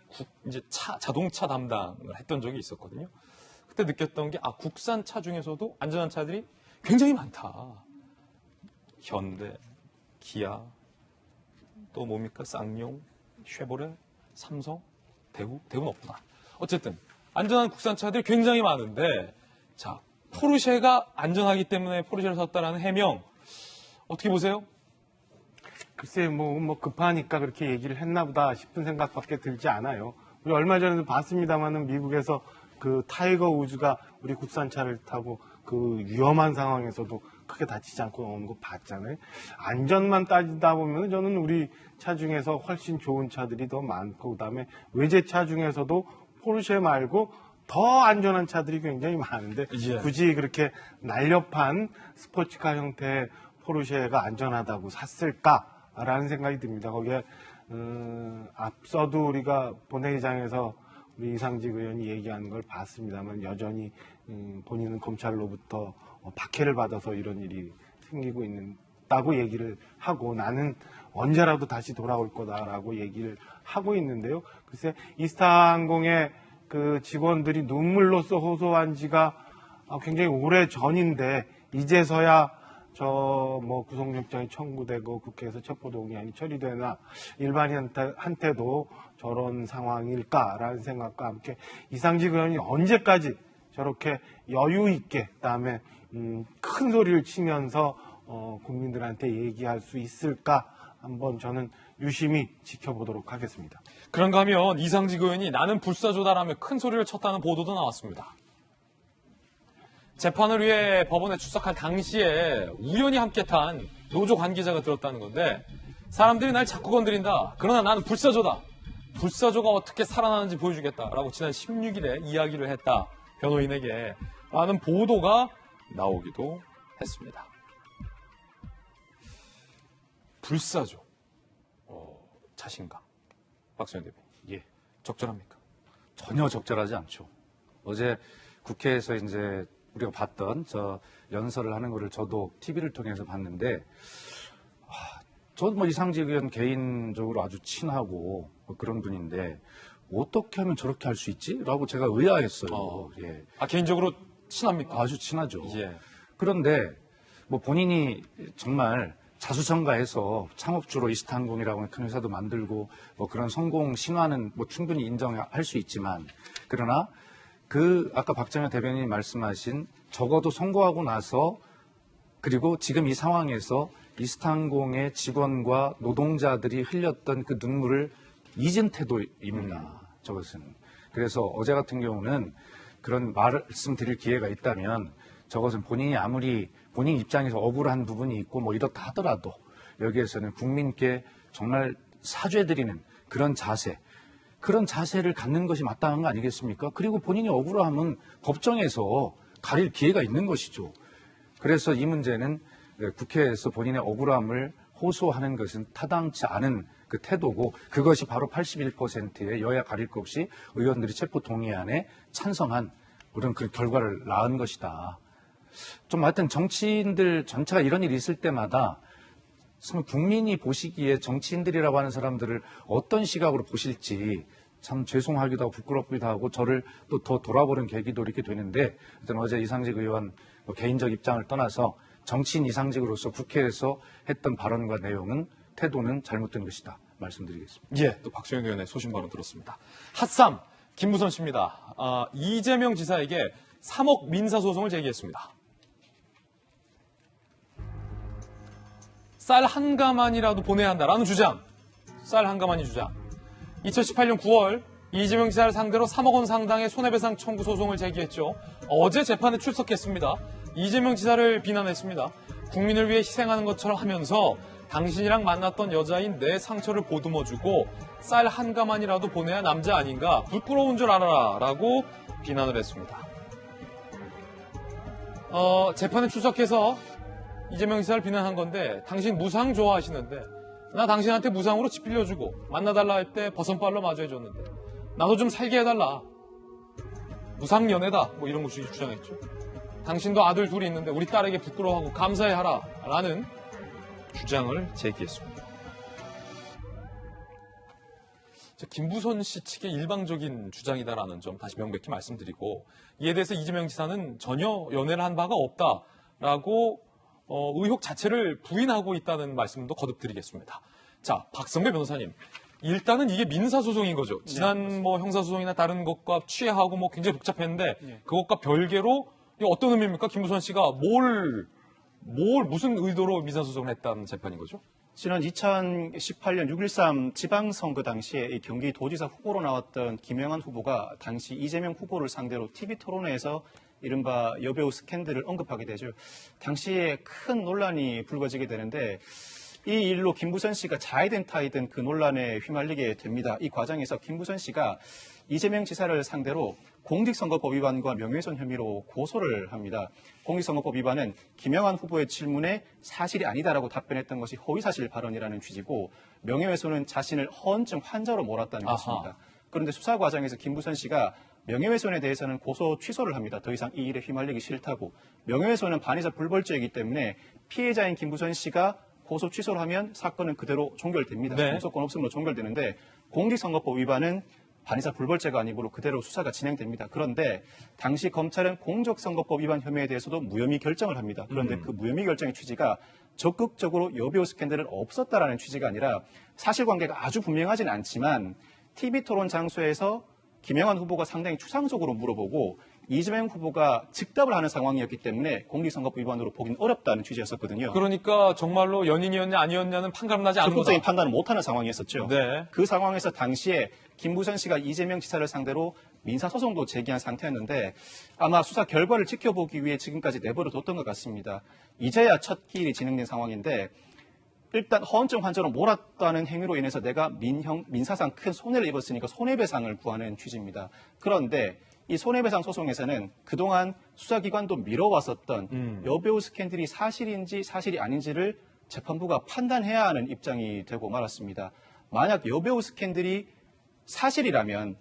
이제 자동차 담당을 했던 적이 있었거든요. 그때 느꼈던 게 국산 차 중에서도 안전한 차들이 굉장히 많다. 현대, 기아, 또 뭡니까 쌍용, 쉐보레, 삼성, 대우는 없구나. 어쨌든 안전한 국산차들이 굉장히 많은데 자 포르쉐가 안전하기 때문에 포르쉐를 샀다라는 해명 어떻게 보세요? 글쎄 뭐 급하니까 그렇게 얘기를 했나 보다 싶은 생각밖에 들지 않아요. 우리 얼마 전에도 봤습니다마는 미국에서 그 타이거 우즈가 우리 국산차를 타고 그 위험한 상황에서도 크게 다치지 않고 오는 거 봤잖아요. 안전만 따지다 보면 저는 우리 차 중에서 훨씬 좋은 차들이 더 많고 그다음에 외제차 중에서도 포르쉐 말고 더 안전한 차들이 굉장히 많은데 예. 굳이 그렇게 날렵한 스포츠카 형태의 포르쉐가 안전하다고 샀을까라는 생각이 듭니다. 거기에 앞서도 우리가 본회의장에서 우리 이상직 의원이 얘기하는 걸 봤습니다만 여전히 본인은 검찰로부터 박해를 받아서 이런 일이 생기고 있다고 얘기를 하고 나는 언제라도 다시 돌아올 거다라고 얘기를 하고 있는데요. 글쎄 이스타항공의 그 직원들이 눈물로써 호소한 지가 굉장히 오래 전인데 이제서야 구속영장이 청구되고 국회에서 체포동의안이 처리되나 일반인한테도 저런 상황일까라는 생각과 함께 이상직 의원이 언제까지 저렇게 여유 있게 그다음에 큰 소리를 치면서 국민들한테 얘기할 수 있을까 한번 저는 유심히 지켜보도록 하겠습니다. 그런가 하면 이상직 의원이 나는 불사조다라며 큰 소리를 쳤다는 보도도 나왔습니다. 재판을 위해 법원에 출석할 당시에 우연히 함께 탄 노조 관계자가 들었다는 건데 사람들이 날 자꾸 건드린다. 그러나 나는 불사조다. 불사조가 어떻게 살아나는지 보여주겠다라고 지난 16일에 이야기를 했다. 변호인에게 라는 보도가 나오기도 했습니다. 불사조. 자신감. 박수현 대표. 예. 적절합니까? 전혀 적절하지 않죠. 어제 국회에서 이제 우리가 봤던 저 연설을 하는 거를 저도 TV를 통해서 봤는데, 저는 뭐 이상직 의원 개인적으로 아주 친하고 뭐 그런 분인데 어떻게 하면 저렇게 할 수 있지? 라고 제가 의아했어요. 예. 개인적으로 친합니까? 아주 친하죠. 예. 그런데 뭐 본인이 정말 자수성가해서 창업주로 이스타항공이라고 하는 큰 회사도 만들고 뭐 그런 성공 신화는 뭐 충분히 인정할 수 있지만, 그러나 아까 박정현 대변인이 말씀하신 적어도 선고하고 나서 그리고 지금 이 상황에서 이스타항공의 직원과 노동자들이 흘렸던 그 눈물을 잊은 태도입니다. 저것은. 그래서 어제 같은 경우는 그런 말씀드릴 기회가 있다면 저것은 본인이 아무리 본인 입장에서 억울한 부분이 있고 뭐 이렇다 하더라도 여기에서는 국민께 정말 사죄드리는 그런 자세를 갖는 것이 마땅한 거 아니겠습니까? 그리고 본인이 억울하면 법정에서 가릴 기회가 있는 것이죠. 그래서 이 문제는 국회에서 본인의 억울함을 호소하는 것은 타당치 않은 그 태도고, 그것이 바로 81%의 여야 가릴 것 없이 의원들이 체포동의안에 찬성한 그런 그 결과를 낳은 것이다. 좀 하여튼 정치인들 전체가 이런 일이 있을 때마다 국민이 보시기에 정치인들이라고 하는 사람들을 어떤 시각으로 보실지 참 죄송하기도 하고 부끄럽기도 하고 저를 또 더 돌아보는 계기도 이렇게 되는데, 어제 이상직 의원 개인적 입장을 떠나서 정치인 이상직으로서 국회에서 했던 발언과 내용은 태도는 잘못된 것이다 말씀드리겠습니다. 예, 또 박수현 의원의 소신 발언 들었습니다. 핫삼 김무선 씨입니다. 이재명 지사에게 3억 민사소송을 제기했습니다. 쌀 한 가마니라도 보내야 한다라는 주장. 쌀 한 가마니 주장. 2018년 9월 이재명 지사를 상대로 3억 원 상당의 손해배상 청구 소송을 제기했죠. 어제 재판에 출석했습니다. 이재명 지사를 비난했습니다. 국민을 위해 희생하는 것처럼 하면서 당신이랑 만났던 여자인 내 상처를 보듬어주고 쌀 한 가마니라도 보내야 남자 아닌가, 부끄러운 줄 알아라 라고 비난을 했습니다. 재판에 출석해서 이재명 지사를 비난한 건데, 당신 무상 좋아하시는데 나 당신한테 무상으로 집 빌려주고 만나달라 할 때 버선발로 마주해줬는데 나도 좀 살게 해달라. 무상 연애다 뭐 이런 거 주장했죠. 당신도 아들 둘이 있는데 우리 딸에게 부끄러워하고 감사해하라 라는 주장을 제기했습니다. 김부선 씨 측의 일방적인 주장이다라는 점 다시 명백히 말씀드리고, 이에 대해서 이재명 지사는 전혀 연애를 한 바가 없다라고 의혹 자체를 부인하고 있다는 말씀도 거듭드리겠습니다. 자, 박성배 변호사님. 일단은 이게 민사소송인 거죠. 지난 뭐 형사소송이나 다른 것과 취하하고 뭐 굉장히 복잡했는데 그것과 별개로 이게 어떤 의미입니까? 김부선 씨가 무슨 의도로 민사소송을 했다는 재판인 거죠? 지난 2018년 6.13 지방선거 당시에 이 경기도지사 후보로 나왔던 김영환 후보가 당시 이재명 후보를 상대로 TV 토론회에서 이른바 여배우 스캔들을 언급하게 되죠. 당시에 큰 논란이 불거지게 되는데 이 일로 김부선 씨가 자이든 타이든 그 논란에 휘말리게 됩니다. 이 과정에서 김부선 씨가 이재명 지사를 상대로 공직선거법 위반과 명예훼손 혐의로 고소를 합니다. 공직선거법 위반은 김영환 후보의 질문에 사실이 아니다라고 답변했던 것이 허위사실 발언이라는 취지고 명예훼손은 자신을 허언증 환자로 몰았다는 것입니다. 그런데 수사 과정에서 김부선 씨가 명예훼손에 대해서는 고소 취소를 합니다. 더 이상 이 일에 휘말리기 싫다고. 명예훼손은 반의사 불벌죄이기 때문에 피해자인 김부선 씨가 고소 취소를 하면 사건은 그대로 종결됩니다. 네. 공소권 없음으로 종결되는데 공직선거법 위반은 반의사 불벌죄가 아니므로 그대로 수사가 진행됩니다. 그런데 당시 검찰은 공직선거법 위반 혐의에 대해서도 무혐의 결정을 합니다. 그런데 그 무혐의 결정의 취지가 적극적으로 여배우 스캔들은 없었다라는 취지가 아니라 사실관계가 아주 분명하지는 않지만 TV토론 장소에서 김영환 후보가 상당히 추상적으로 물어보고 이재명 후보가 즉답을 하는 상황이었기 때문에 공직선거법 위반으로 보기는 어렵다는 취지였었거든요. 그러니까 정말로 연인이었냐 아니었냐는 판가름 나지 않는 거다. 적극적인 판단을 못하는 상황이었었죠. 네. 그 상황에서 당시에 김부선 씨가 이재명 지사를 상대로 민사소송도 제기한 상태였는데 아마 수사 결과를 지켜보기 위해 지금까지 내버려뒀던 것 같습니다. 이제야 첫 기일이 진행된 상황인데 일단 허언증 환자로 몰았다는 행위로 인해서 내가 민사상 큰 손해를 입었으니까 손해배상을 구하는 취지입니다. 그런데 이 손해배상 소송에서는 그동안 수사기관도 미뤄왔었던 여배우 스캔들이 사실인지 사실이 아닌지를 재판부가 판단해야 하는 입장이 되고 말았습니다. 만약 여배우 스캔들이 사실이라면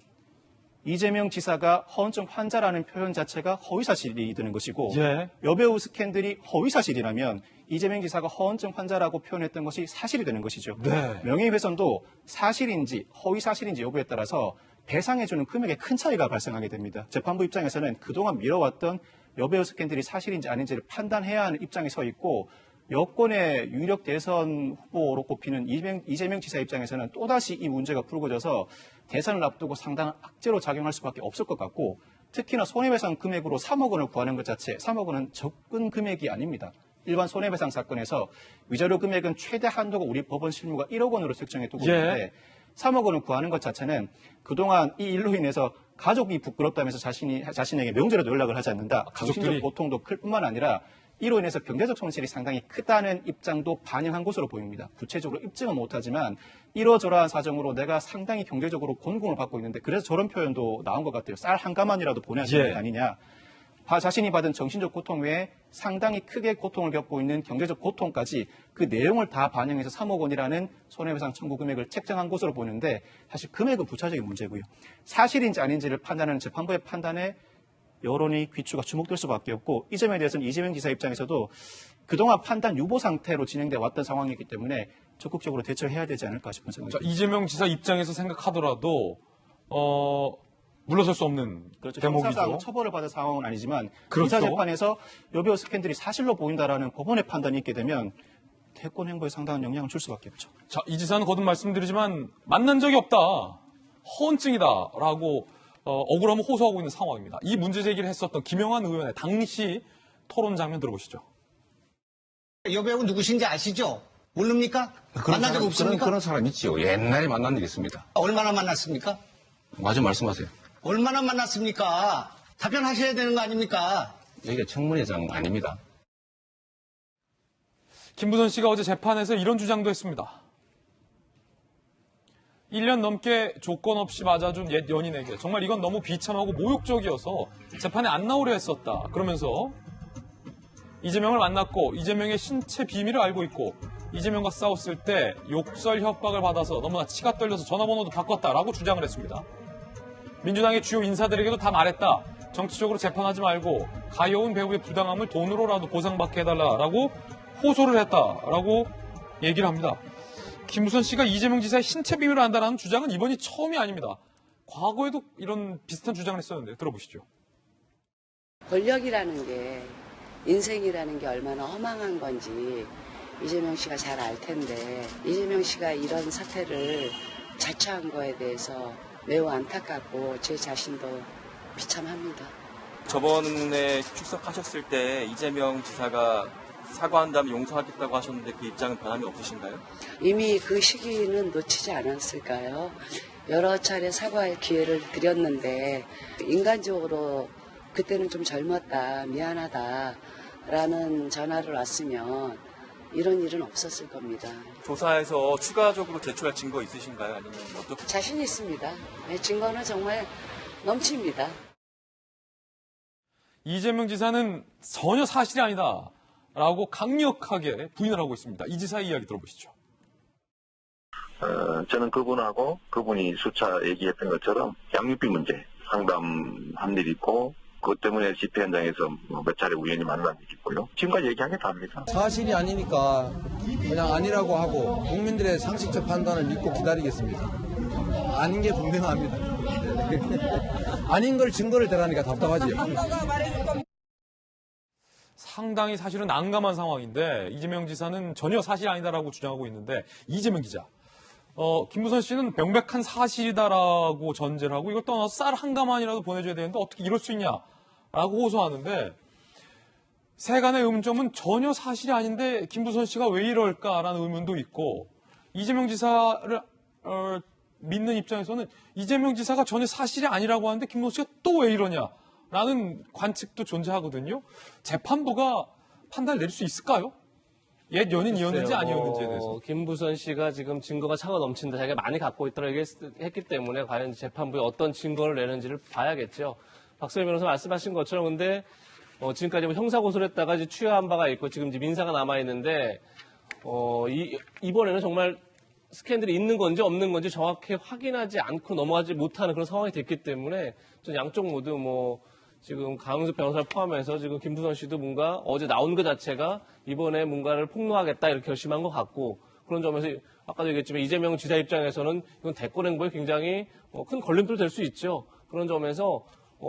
이재명 지사가 허언증 환자라는 표현 자체가 허위사실이 되는 것이고 여배우 스캔들이 허위사실이라면 이재명 지사가 허언증 환자라고 표현했던 것이 사실이 되는 것이죠. 명예훼손도 사실인지 허위사실인지 여부에 따라서 배상해주는 금액에 큰 차이가 발생하게 됩니다. 재판부 입장에서는 그동안 미뤄왔던 여배우 스캔들이 사실인지 아닌지를 판단해야 하는 입장에 서 있고 여권의 유력 대선 후보로 꼽히는 이재명 지사 입장에서는 또다시 이 문제가 불거져서 대선을 앞두고 상당한 악재로 작용할 수밖에 없을 것 같고 특히나 손해배상 금액으로 3억 원을 구하는 것 자체 3억 원은 적은 금액이 아닙니다. 일반 손해배상 사건에서 위자료 금액은 최대 한도가 우리 법원 실무가 1억 원으로 책정해 두고 있는데 3억 원을 구하는 것 자체는 그동안 이 일로 인해서 가족이 부끄럽다면서 자신에게 명제로도 연락을 하지 않는다. 정신적 고통도 클 뿐만 아니라 이로 인해서 경제적 손실이 상당히 크다는 입장도 반영한 것으로 보입니다. 구체적으로 입증은 못하지만 이러저러한 사정으로 내가 상당히 경제적으로 곤궁을 받고 있는데 그래서 저런 표현도 나온 것 같아요. 쌀 한 가마니라도 보내야 되는 게 아니냐. 자신이 받은 정신적 고통 외에 상당히 크게 고통을 겪고 있는 경제적 고통까지 그 내용을 다 반영해서 3억 원이라는 손해배상 청구 금액을 책정한 것으로 보이는데 사실 금액은 부차적인 문제고요. 사실인지 아닌지를 판단하는 재판부의 판단에 여론이 귀추가 주목될 수밖에 없고 이 점에 대해서는 이재명 지사 입장에서도 그동안 판단 유보 상태로 진행돼 왔던 상황이기 때문에 적극적으로 대처해야 되지 않을까 싶은 생각이 듭니다. 이재명 지사 입장에서 생각하더라도 물러설 수 없는 그렇죠. 대목이죠. 형사상 처벌을 받을 상황은 아니지만 그렇죠. 민사 재판에서 여배우 스캔들이 사실로 보인다라는 법원의 판단이 있게 되면 대권 행보에 상당한 영향을 줄 수밖에 없죠. 자, 이 지사는 거듭 말씀드리지만 만난 적이 없다. 허언증이다라고 억울함을 호소하고 있는 상황입니다. 이 문제 제기를 했었던 김영환 의원의 당시 토론 장면 들어보시죠. 여배우 누구신지 아시죠? 모릅니까? 만난 적 없습니까? 그런 사람 있지요. 옛날에 만난 적 있습니다. 얼마나 만났습니까? 마저 말씀하세요. 얼마나 만났습니까? 답변하셔야 되는 거 아닙니까? 여기가 청문회장 아닙니다. 김부선 씨가 어제 재판에서 이런 주장도 했습니다. 1년 넘게 조건 없이 맞아준 옛 연인에게 정말 이건 너무 비참하고 모욕적이어서 재판에 안 나오려 했었다. 그러면서 이재명을 만났고 이재명의 신체 비밀을 알고 있고 이재명과 싸웠을 때 욕설 협박을 받아서 너무나 치가 떨려서 전화번호도 바꿨다라고 주장을 했습니다. 민주당의 주요 인사들에게도 다 말했다. 정치적으로 재판하지 말고 가여운 배우의 부당함을 돈으로라도 보상받게 해달라라고 호소를 했다라고 얘기를 합니다. 김부선 씨가 이재명 지사의 신체 비밀을 안다는 주장은 이번이 처음이 아닙니다. 과거에도 이런 비슷한 주장을 했었는데 들어보시죠. 권력이라는 게 인생이라는 게 얼마나 허망한 건지 이재명 씨가 잘 알 텐데 이재명 씨가 이런 사태를 자처한 거에 대해서 매우 안타깝고 제 자신도 비참합니다. 저번에 출석하셨을 때 이재명 지사가 사과한 다음에 용서하겠다고 하셨는데 그 입장은 변함이 없으신가요? 이미 그 시기는 놓치지 않았을까요? 여러 차례 사과의 기회를 드렸는데 인간적으로 그때는 좀 젊었다, 미안하다라는 전화를 왔으면 이런 일은 없었을 겁니다. 조사에서 추가적으로 제출할 증거 있으신가요? 아니면 어떻게? 자신 있습니다. 증거는 정말 넘칩니다. 이재명 지사는 전혀 사실이 아니다라고 강력하게 부인을 하고 있습니다. 이 지사의 이야기 들어보시죠. 저는 그분하고 그분이 수차 얘기했던 것처럼 양육비 문제 상담한 일이 있고 그것 때문에 집회 현장에서 몇 차례 우연히 만난 일이 있고요. 지금까지 얘기한 게 다입니다. 사실이 아니니까 그냥 아니라고 하고 국민들의 상식적 판단을 믿고 기다리겠습니다. 아닌 게 분명합니다. 아닌 걸 증거를 대라니까 답답하지요. 상당히 사실은 난감한 상황인데 이재명 지사는 전혀 사실이 아니다라고 주장하고 있는데 이재명 기자, 김부선 씨는 명백한 사실이다라고 전제를 하고 이걸 떠나서 쌀 한 가마니라도 보내줘야 되는데 어떻게 이럴 수 있냐라고 호소하는데 세간의 음점은 전혀 사실이 아닌데 김부선 씨가 왜 이럴까라는 의문도 있고 이재명 지사를 믿는 입장에서는 이재명 지사가 전혀 사실이 아니라고 하는데 김부선 씨가 또 왜 이러냐라는 관측도 존재하거든요. 재판부가 판단을 내릴 수 있을까요? 옛 연인이었는지 아니었는지에 대해서. 김부선 씨가 지금 증거가 차고 넘친다. 자기가 많이 갖고 있다고 했기 때문에 과연 재판부에 어떤 증거를 내는지를 봐야겠죠. 박성일 변호사 말씀하신 것처럼 근데 지금까지 뭐 형사고소를 했다가 이제 취하한 바가 있고 지금 이제 민사가 남아있는데 이번에는 정말 스캔들이 있는 건지 없는 건지 정확히 확인하지 않고 넘어가지 못하는 그런 상황이 됐기 때문에 전 양쪽 모두 지금 강은수 변호사를 포함해서 지금 김부선 씨도 뭔가 어제 나온 것 자체가 이번에 뭔가를 폭로하겠다 이렇게 결심한 것 같고 그런 점에서 아까도 얘기했지만 이재명 지사 입장에서는 이건 대권 행보에 굉장히 큰 걸림돌 될 수 있죠. 그런 점에서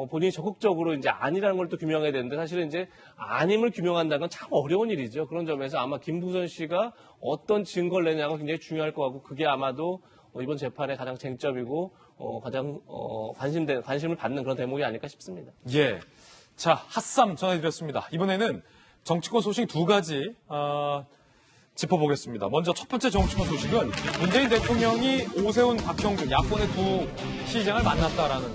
본인이 적극적으로 이제 아니라는 걸 또 규명해야 되는데 사실은 이제 아님을 규명한다는 건 참 어려운 일이죠. 그런 점에서 아마 김부선 씨가 어떤 증거를 내냐가 굉장히 중요할 것 같고 그게 아마도 이번 재판의 가장 쟁점이고 가장 관심을 받는 그런 대목이 아닐까 싶습니다. 예. 자, 핫쌈 전해드렸습니다. 이번에는 정치권 소식 두 가지 짚어보겠습니다. 먼저 첫 번째 정치권 소식은 문재인 대통령이 오세훈, 박형준 야권의 두 시장을 만났다라는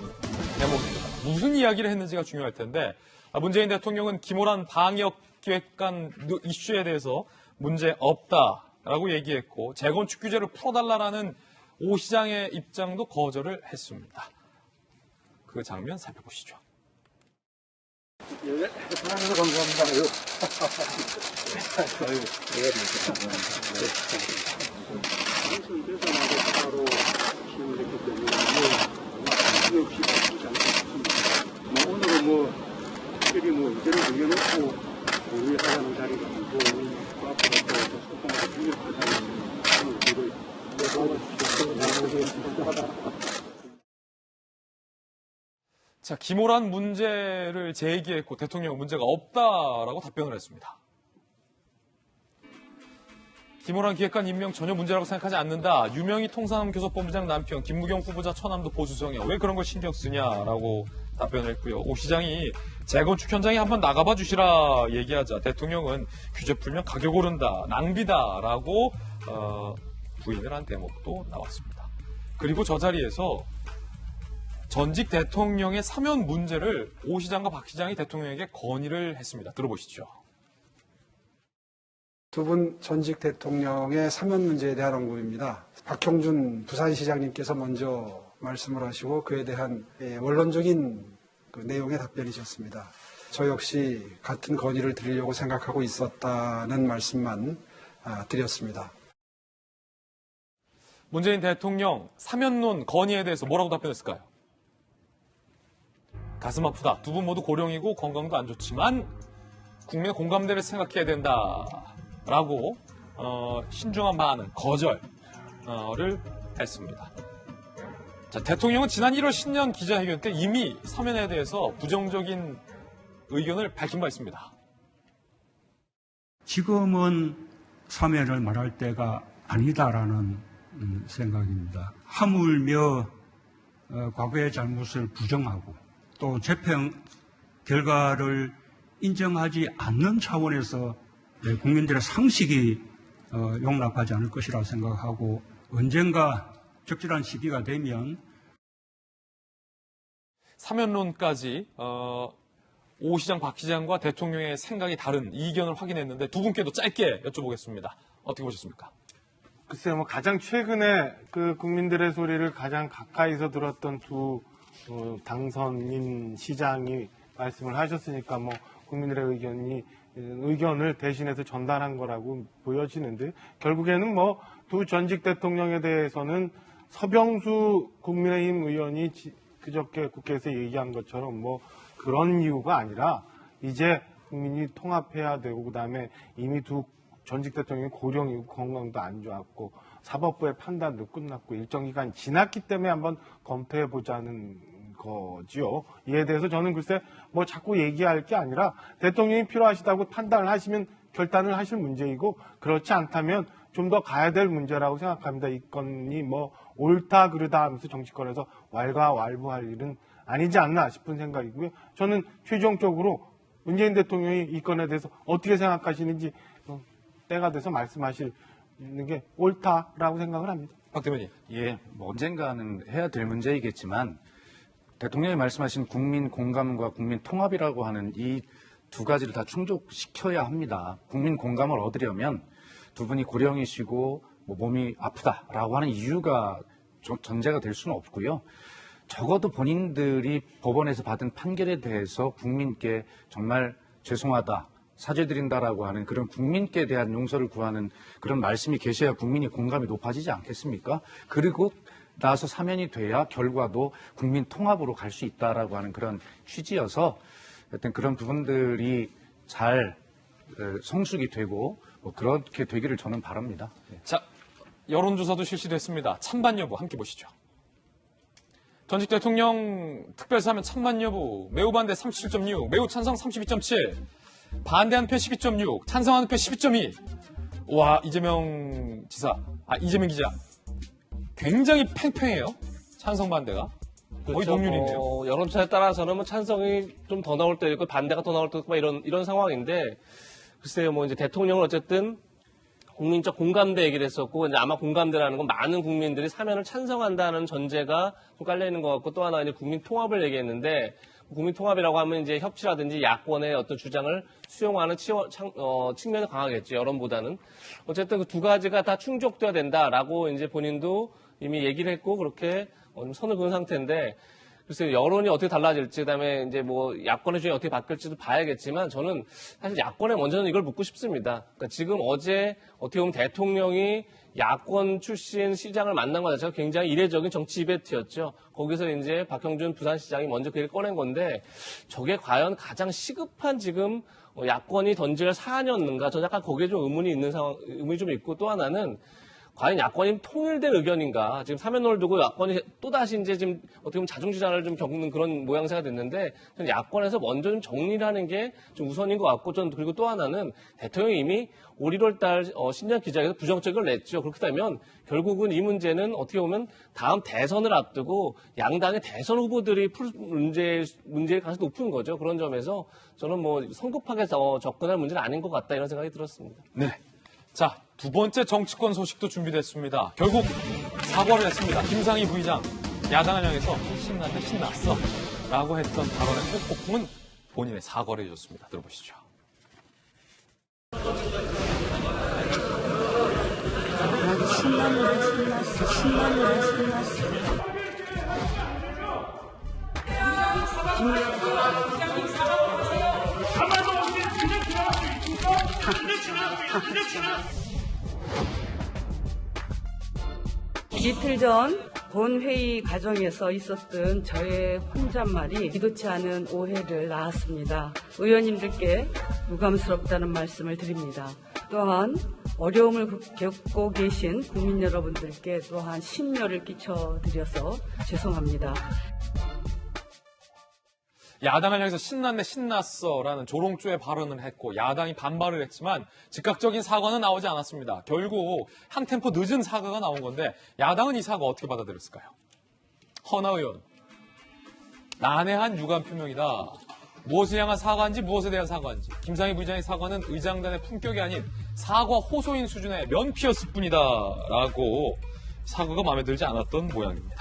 대목입니다. 무슨 이야기를 했는지가 중요할 텐데 문재인 대통령은 김호란 방역기획관 이슈에 대해서 문제 없다라고 얘기했고 재건축 규제를 풀어달라는 오 시장의 입장도 거절을 했습니다. 그 장면 살펴보시죠. 사랑해서 감사합니다. 오늘은 특별히 이대로 정해놓고 논의하자는 자리가 아니고 앞으로 또 소통하고 협력하자는 자, 김호란 문제를 제기했고 대통령은 문제가 없다라고 답변을 했습니다. 김호란 기획관 임명 전혀 문제라고 생각하지 않는다. 유명희 통상교섭본부장 남편, 김무경 후보자 처남도 보수정이야. 왜 그런 걸 신경 쓰냐라고 답변을 했고요. 오 시장이 재건축 현장에 한번 나가봐 주시라 얘기하자 대통령은 규제 풀면 가격 오른다, 낭비다라고 부인을 한 대목도 나왔습니다. 그리고 저 자리에서 전직 대통령의 사면 문제를 오 시장과 박 시장이 대통령에게 건의를 했습니다. 들어보시죠. 두 분 전직 대통령의 사면 문제에 대한 언급입니다. 박형준 부산시장님께서 먼저 말씀을 하시고 그에 대한 원론적인 그 내용의 답변이셨습니다. 저 역시 같은 건의를 드리려고 생각하고 있었다는 말씀만 드렸습니다. 문재인 대통령 사면론 건의에 대해서 뭐라고 답변했을까요? 가슴 아프다. 두 분 모두 고령이고 건강도 안 좋지만 국민의 공감대를 생각해야 된다라고 신중한 반응, 거절을 했습니다. 자, 대통령은 지난 1월 신년 기자회견 때 이미 사면에 대해서 부정적인 의견을 밝힌 바 있습니다. 지금은 사면을 말할 때가 아니다라는 생각입니다. 하물며 과거의 잘못을 부정하고 또 재판 결과를 인정하지 않는 차원에서 국민들의 상식이 용납하지 않을 것이라고 생각하고 언젠가 적절한 시기가 되면 사면론까지 오 시장, 박 시장과 대통령의 생각이 다른 이견을 확인했는데 두 분께도 짧게 여쭤보겠습니다. 어떻게 보셨습니까? 글쎄요, 가장 최근에 그 국민들의 소리를 가장 가까이서 들었던 두 당선인 시장이 말씀을 하셨으니까 국민들의 의견을 대신해서 전달한 거라고 보여지는데, 결국에는 두 전직 대통령에 대해서는 서병수 국민의힘 의원이 그저께 국회에서 얘기한 것처럼 그런 이유가 아니라 이제 국민이 통합해야 되고, 그다음에 이미 두 전직 대통령이 고령이고 건강도 안 좋았고 사법부의 판단도 끝났고 일정 기간 지났기 때문에 한번 검토해보자는 거지요. 이에 대해서 저는 글쎄 자꾸 얘기할 게 아니라 대통령이 필요하시다고 판단을 하시면 결단을 하실 문제이고, 그렇지 않다면 좀 더 가야 될 문제라고 생각합니다. 이 건이 옳다 그르다 하면서 정치권에서 왈가왈부할 일은 아니지 않나 싶은 생각이고요. 저는 최종적으로 문재인 대통령이 이 건에 대해서 어떻게 생각하시는지 때가 돼서 말씀하시는 게 옳다라고 생각을 합니다. 박 대변인. 예, 언젠가는 해야 될 문제이겠지만 대통령이 말씀하신 국민 공감과 국민 통합이라고 하는 이 두 가지를 다 충족시켜야 합니다. 국민 공감을 얻으려면 두 분이 고령이시고 몸이 아프다라고 하는 이유가 전제가 될 수는 없고요. 적어도 본인들이 법원에서 받은 판결에 대해서 국민께 정말 죄송하다, 사죄드린다라고 하는 그런 국민께 대한 용서를 구하는 그런 말씀이 계셔야 국민의 공감이 높아지지 않겠습니까? 그리고 나서 사면이 돼야 결과도 국민 통합으로 갈 수 있다라고 하는 그런 취지여서 하여튼 그런 부분들이 잘 성숙이 되고 그렇게 되기를 저는 바랍니다. 자, 여론조사도 실시됐습니다. 찬반 여부 함께 보시죠. 전직 대통령 특별사면 찬반 여부 매우 반대 37.6, 매우 찬성 32.7, 반대한 표 12.6, 찬성하는 표 12.2. 와, 이재명 기자. 굉장히 팽팽해요. 찬성 반대가. 거의 그렇죠. 동률이네요. 여론조사에 따라서는 찬성이 좀 더 나올 때도 있고 반대가 더 나올 때도 있고 이런 상황인데, 글쎄요, 이제 대통령은 어쨌든 국민적 공감대 얘기를 했었고, 이제 아마 공감대라는 건 많은 국민들이 사면을 찬성한다는 전제가 좀 깔려있는 것 같고, 또 하나 이제 국민 통합을 얘기했는데, 국민 통합이라고 하면 이제 협치라든지 야권의 어떤 주장을 수용하는 측면이 강하겠죠, 여론보다는. 어쨌든 그 두 가지가 다 충족돼야 된다라고 이제 본인도 이미 얘기를 했고, 그렇게 선을 그은 상태인데, 글쎄요, 여론이 어떻게 달라질지, 그다음에 이제 야권의 주장이 어떻게 바뀔지도 봐야겠지만, 저는 사실 야권에 먼저는 이걸 묻고 싶습니다. 그러니까 지금 어제 어떻게 보면 대통령이 야권 출신 시장을 만난 것 자체가 굉장히 이례적인 정치 이벤트였죠. 거기서 이제 박형준 부산시장이 먼저 그 얘기를 꺼낸 건데, 저게 과연 가장 시급한 지금 야권이 던질 사안이었는가? 저 약간 거기에 좀 의문이 좀 있고, 또 하나는 과연 야권이 통일된 의견인가? 지금 사면론을 두고 야권이 또다시 이제 지금 어떻게 보면 자중지장을 좀 겪는 그런 모양새가 됐는데, 저는 야권에서 먼저 좀 정리를 하는 게 좀 우선인 것 같고, 그리고 또 하나는 대통령이 이미 올 1월 달 신년 기자회견에서 부정적을 냈죠. 그렇게 되면 결국은 이 문제는 어떻게 보면 다음 대선을 앞두고 양당의 대선 후보들이 풀 문제일 가능성이 높은 거죠. 그런 점에서 저는 성급하게 접근할 문제는 아닌 것 같다, 이런 생각이 들었습니다. 네. 자, 두 번째 정치권 소식도 준비됐습니다. 결국 사과를 했습니다. 김상희 부의장, 야당을 향해서 신났네, 신났어 라고 했던 발언의 폭풍은 본인의 사과를 해줬습니다. 들어보시죠. 이틀 전 본회의 과정에서 있었던 저의 혼잣말이 의도치 않은 오해를 낳았습니다. 의원님들께 유감스럽다는 말씀을 드립니다. 또한 어려움을 겪고 계신 국민 여러분들께 또한 심려를 끼쳐드려서 죄송합니다. 야당을 향해서 신났네, 신났어라는 조롱조의 발언을 했고, 야당이 반발을 했지만 즉각적인 사과는 나오지 않았습니다. 결국 한 템포 늦은 사과가 나온 건데, 야당은 이 사과 어떻게 받아들였을까요? 허나 의원, 난해한 유감 표명이다. 무엇을 향한 사과인지 무엇에 대한 사과인지. 김상희 부의장의 사과는 의장단의 품격이 아닌 사과 호소인 수준의 면피였을 뿐이다 라고 사과가 마음에 들지 않았던 모양입니다.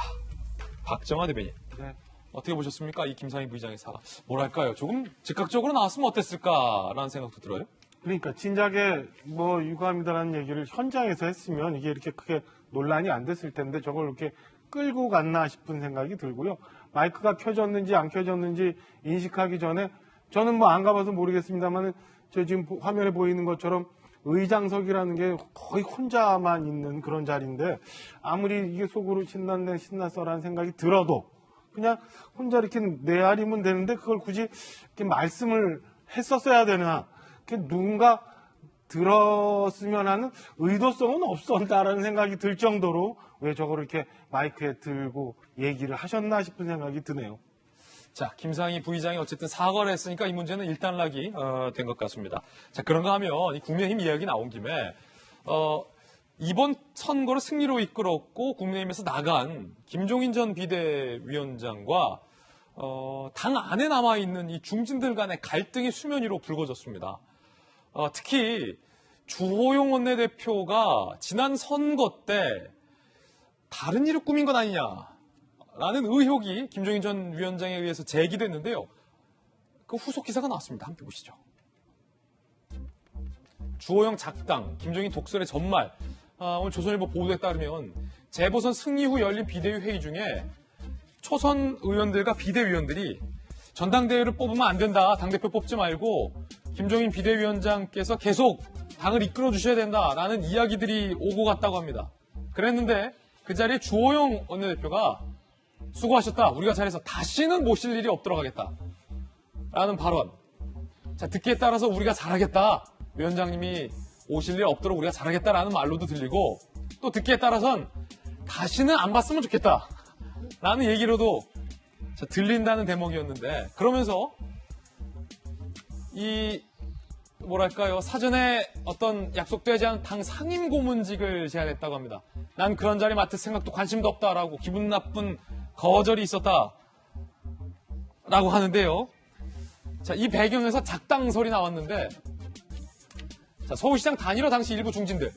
박정화 대변인. 네. 어떻게 보셨습니까? 이 김상희 부의장의 사과. 뭐랄까요? 조금 즉각적으로 나왔으면 어땠을까라는 생각도 들어요. 그러니까 진작에 뭐 유감이다라는 얘기를 현장에서 했으면 이게 이렇게 크게 논란이 안 됐을 텐데 저걸 이렇게 끌고 갔나 싶은 생각이 들고요. 마이크가 켜졌는지 안 켜졌는지 인식하기 전에 저는 뭐 안 가봐서 모르겠습니다만 저 지금 화면에 보이는 것처럼 의장석이라는 게 거의 혼자만 있는 그런 자리인데 아무리 이게 속으로 신났어라는 생각이 들어도 그냥 혼자 이렇게 내아리면 되는데 그걸 굳이 이렇게 말씀을 했었어야 되나 누군가 들었으면 하는 의도성은 없었다라는 생각이 들 정도로 왜 저걸 이렇게 마이크에 들고 얘기를 하셨나 싶은 생각이 드네요. 자, 김상희 부의장이 어쨌든 사과를 했으니까 이 문제는 일단락이 된 것 같습니다. 자, 그런가 하면 이 국민의힘 이야기 나온 김에 이번 선거를 승리로 이끌었고 국민의힘에서 나간 김종인 전 비대위원장과 당 안에 남아있는 이 중진들 간의 갈등이 수면 위로 불거졌습니다. 특히 주호영 원내대표가 지난 선거 때 다른 일을 꾸민 것 아니냐라는 의혹이 김종인 전 위원장에 의해서 제기됐는데요. 그 후속 기사가 나왔습니다. 함께 보시죠. 주호영 작당, 김종인 독설의 전말. 오늘 조선일보 보도에 따르면 재보선 승리 후 열린 비대위 회의 중에 초선 의원들과 비대위원들이 전당대회를 뽑으면 안 된다. 당대표 뽑지 말고 김종인 비대위원장께서 계속 당을 이끌어 주셔야 된다라는 이야기들이 오고 갔다고 합니다. 그랬는데 그 자리에 주호영 원내대표가 수고하셨다. 우리가 잘해서 다시는 모실 일이 없도록 하겠다. 라는 발언. 자, 듣기에 따라서 우리가 잘하겠다. 위원장님이 오실 일 없도록 우리가 잘하겠다라는 말로도 들리고 또 듣기에 따라선 다시는 안 봤으면 좋겠다. 라는 얘기로도 들린다는 대목이었는데 그러면서 이 뭐랄까요 사전에 어떤 약속되지 않은 당 상임 고문직을 제안했다고 합니다. 난 그런 자리 맡을 생각도 관심도 없다라고 기분 나쁜 거절이 있었다라고 하는데요. 자, 이 배경에서 작당설이 나왔는데 자, 서울시장 단일화 당시 일부 중진들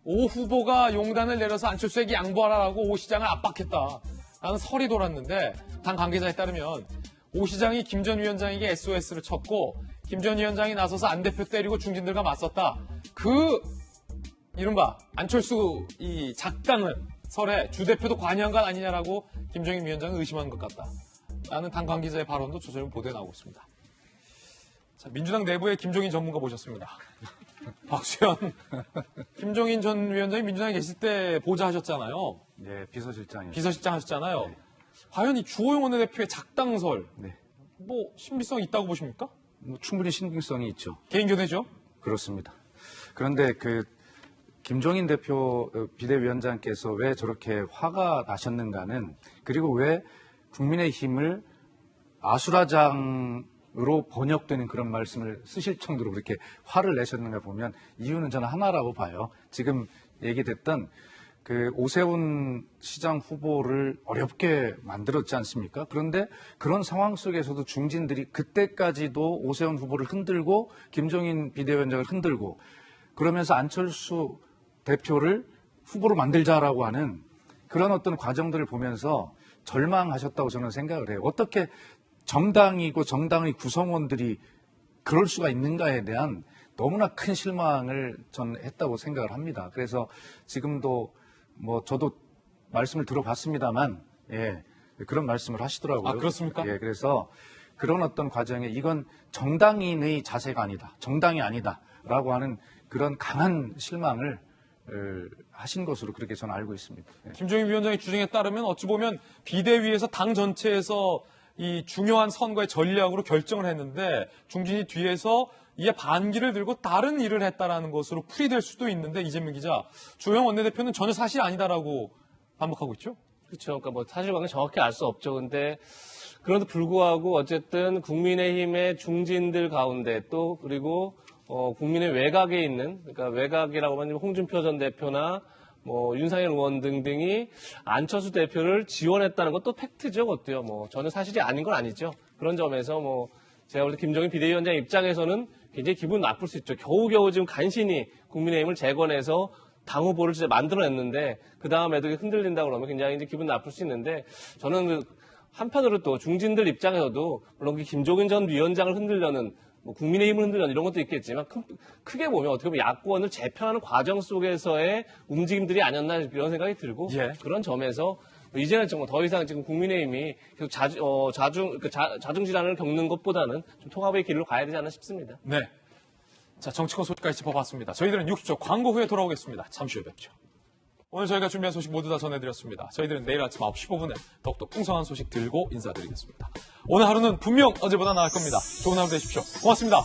오 후보가 용단을 내려서 안철수에게 양보하라라고 오 시장을 압박했다라는 설이 돌았는데 당 관계자에 따르면 오 시장이 김 전 위원장에게 SOS를 쳤고 김 전 위원장이 나서서 안 대표 때리고 중진들과 맞섰다. 그 이른바 안철수 이 작당은 설에 주 대표도 관여한 것 아니냐라고 김종인 위원장은 의심하는 것 같다. 라는 당 관계자의 발언도 조선일보 보도에 나오고 있습니다. 자, 민주당 내부에 김종인 전문가 모셨습니다. 박수현. 김종인 전 위원장이 민주당에 계실 때 보좌하셨잖아요. 네, 비서실장이요. 비서실장 하셨잖아요. 네. 과연 이 주호영 원내대표의 작당설, 네. 뭐 신빙성이 있다고 보십니까? 뭐 충분히 신빙성이 있죠. 개인교대죠? 그렇습니다. 그런데 그 김종인 대표 비대위원장께서 왜 저렇게 화가 나셨는가는 그리고 왜 국민의힘을 아수라장으로 번역되는 그런 말씀을 쓰실 정도로 그렇게 화를 내셨는가 보면 이유는 저는 하나라고 봐요. 지금 얘기됐던 그 오세훈 시장 후보를 어렵게 만들었지 않습니까? 그런데 그런 상황 속에서도 중진들이 그때까지도 오세훈 후보를 흔들고 김종인 비대위원장을 흔들고 그러면서 안철수 대표를 후보로 만들자라고 하는 그런 어떤 과정들을 보면서 절망하셨다고 저는 생각을 해요. 어떻게 정당이고 정당의 구성원들이 그럴 수가 있는가에 대한 너무나 큰 실망을 전 했다고 생각을 합니다. 그래서 지금도 뭐 저도 말씀을 들어봤습니다만 예, 그런 말씀을 하시더라고요. 아, 그렇습니까? 예, 그래서 그런 어떤 과정에 이건 정당인의 자세가 아니다. 정당이 아니다라고 하는 그런 강한 실망을 하신 것으로 그렇게 저는 알고 있습니다. 예. 김종인 위원장의 주장에 따르면 어찌 보면 비대위에서 당 전체에서 이 중요한 선거의 전략으로 결정을 했는데 중진이 뒤에서 이에 반기를 들고 다른 일을 했다라는 것으로 풀이될 수도 있는데 이재명 기자, 주호영 원내대표는 전혀 사실이 아니다라고 반복하고 있죠? 그렇죠. 그러니까 뭐 사실관계 정확히 알 수 없죠. 근데 그럼에도 불구하고 어쨌든 국민의힘의 중진들 가운데 또 그리고 국민의 외곽에 있는 그러니까 외곽이라고 하면 홍준표 전 대표나 뭐 윤상현 의원 등등이 안철수 대표를 지원했다는 것도 팩트죠, 그것도요. 뭐 전혀 사실이 아닌 건 아니죠. 그런 점에서 뭐 제가 볼 때 김종인 비대위원장 입장에서는 굉장히 기분 나쁠 수 있죠. 겨우겨우 지금 간신히 국민의힘을 재건해서 당 후보를 진짜 만들어냈는데 그 다음에도 흔들린다 그러면 굉장히 이제 기분 나쁠 수 있는데 저는 한편으로 또 중진들 입장에서도 물론 김종인 전 위원장을 흔들려는 뭐 국민의힘을 흔들려는 이런 것도 있겠지만 크게 보면 어떻게 보면 야권을 재편하는 과정 속에서의 움직임들이 아니었나 이런 생각이 들고 그런 점에서 이제는 정말 더 이상 지금 국민의힘이 계속 자중 질환을 겪는 것보다는 좀 통합의 길로 가야 되지 않나 싶습니다. 네. 자, 정치권 소식까지 짚어봤습니다. 저희들은 60초 광고 후에 돌아오겠습니다. 잠시 후에 뵙죠. 오늘 저희가 준비한 소식 모두 다 전해드렸습니다. 저희들은 내일 아침 9시 15분에 더욱더 풍성한 소식 들고 인사드리겠습니다. 오늘 하루는 분명 어제보다 나을 겁니다. 좋은 하루 되십시오. 고맙습니다.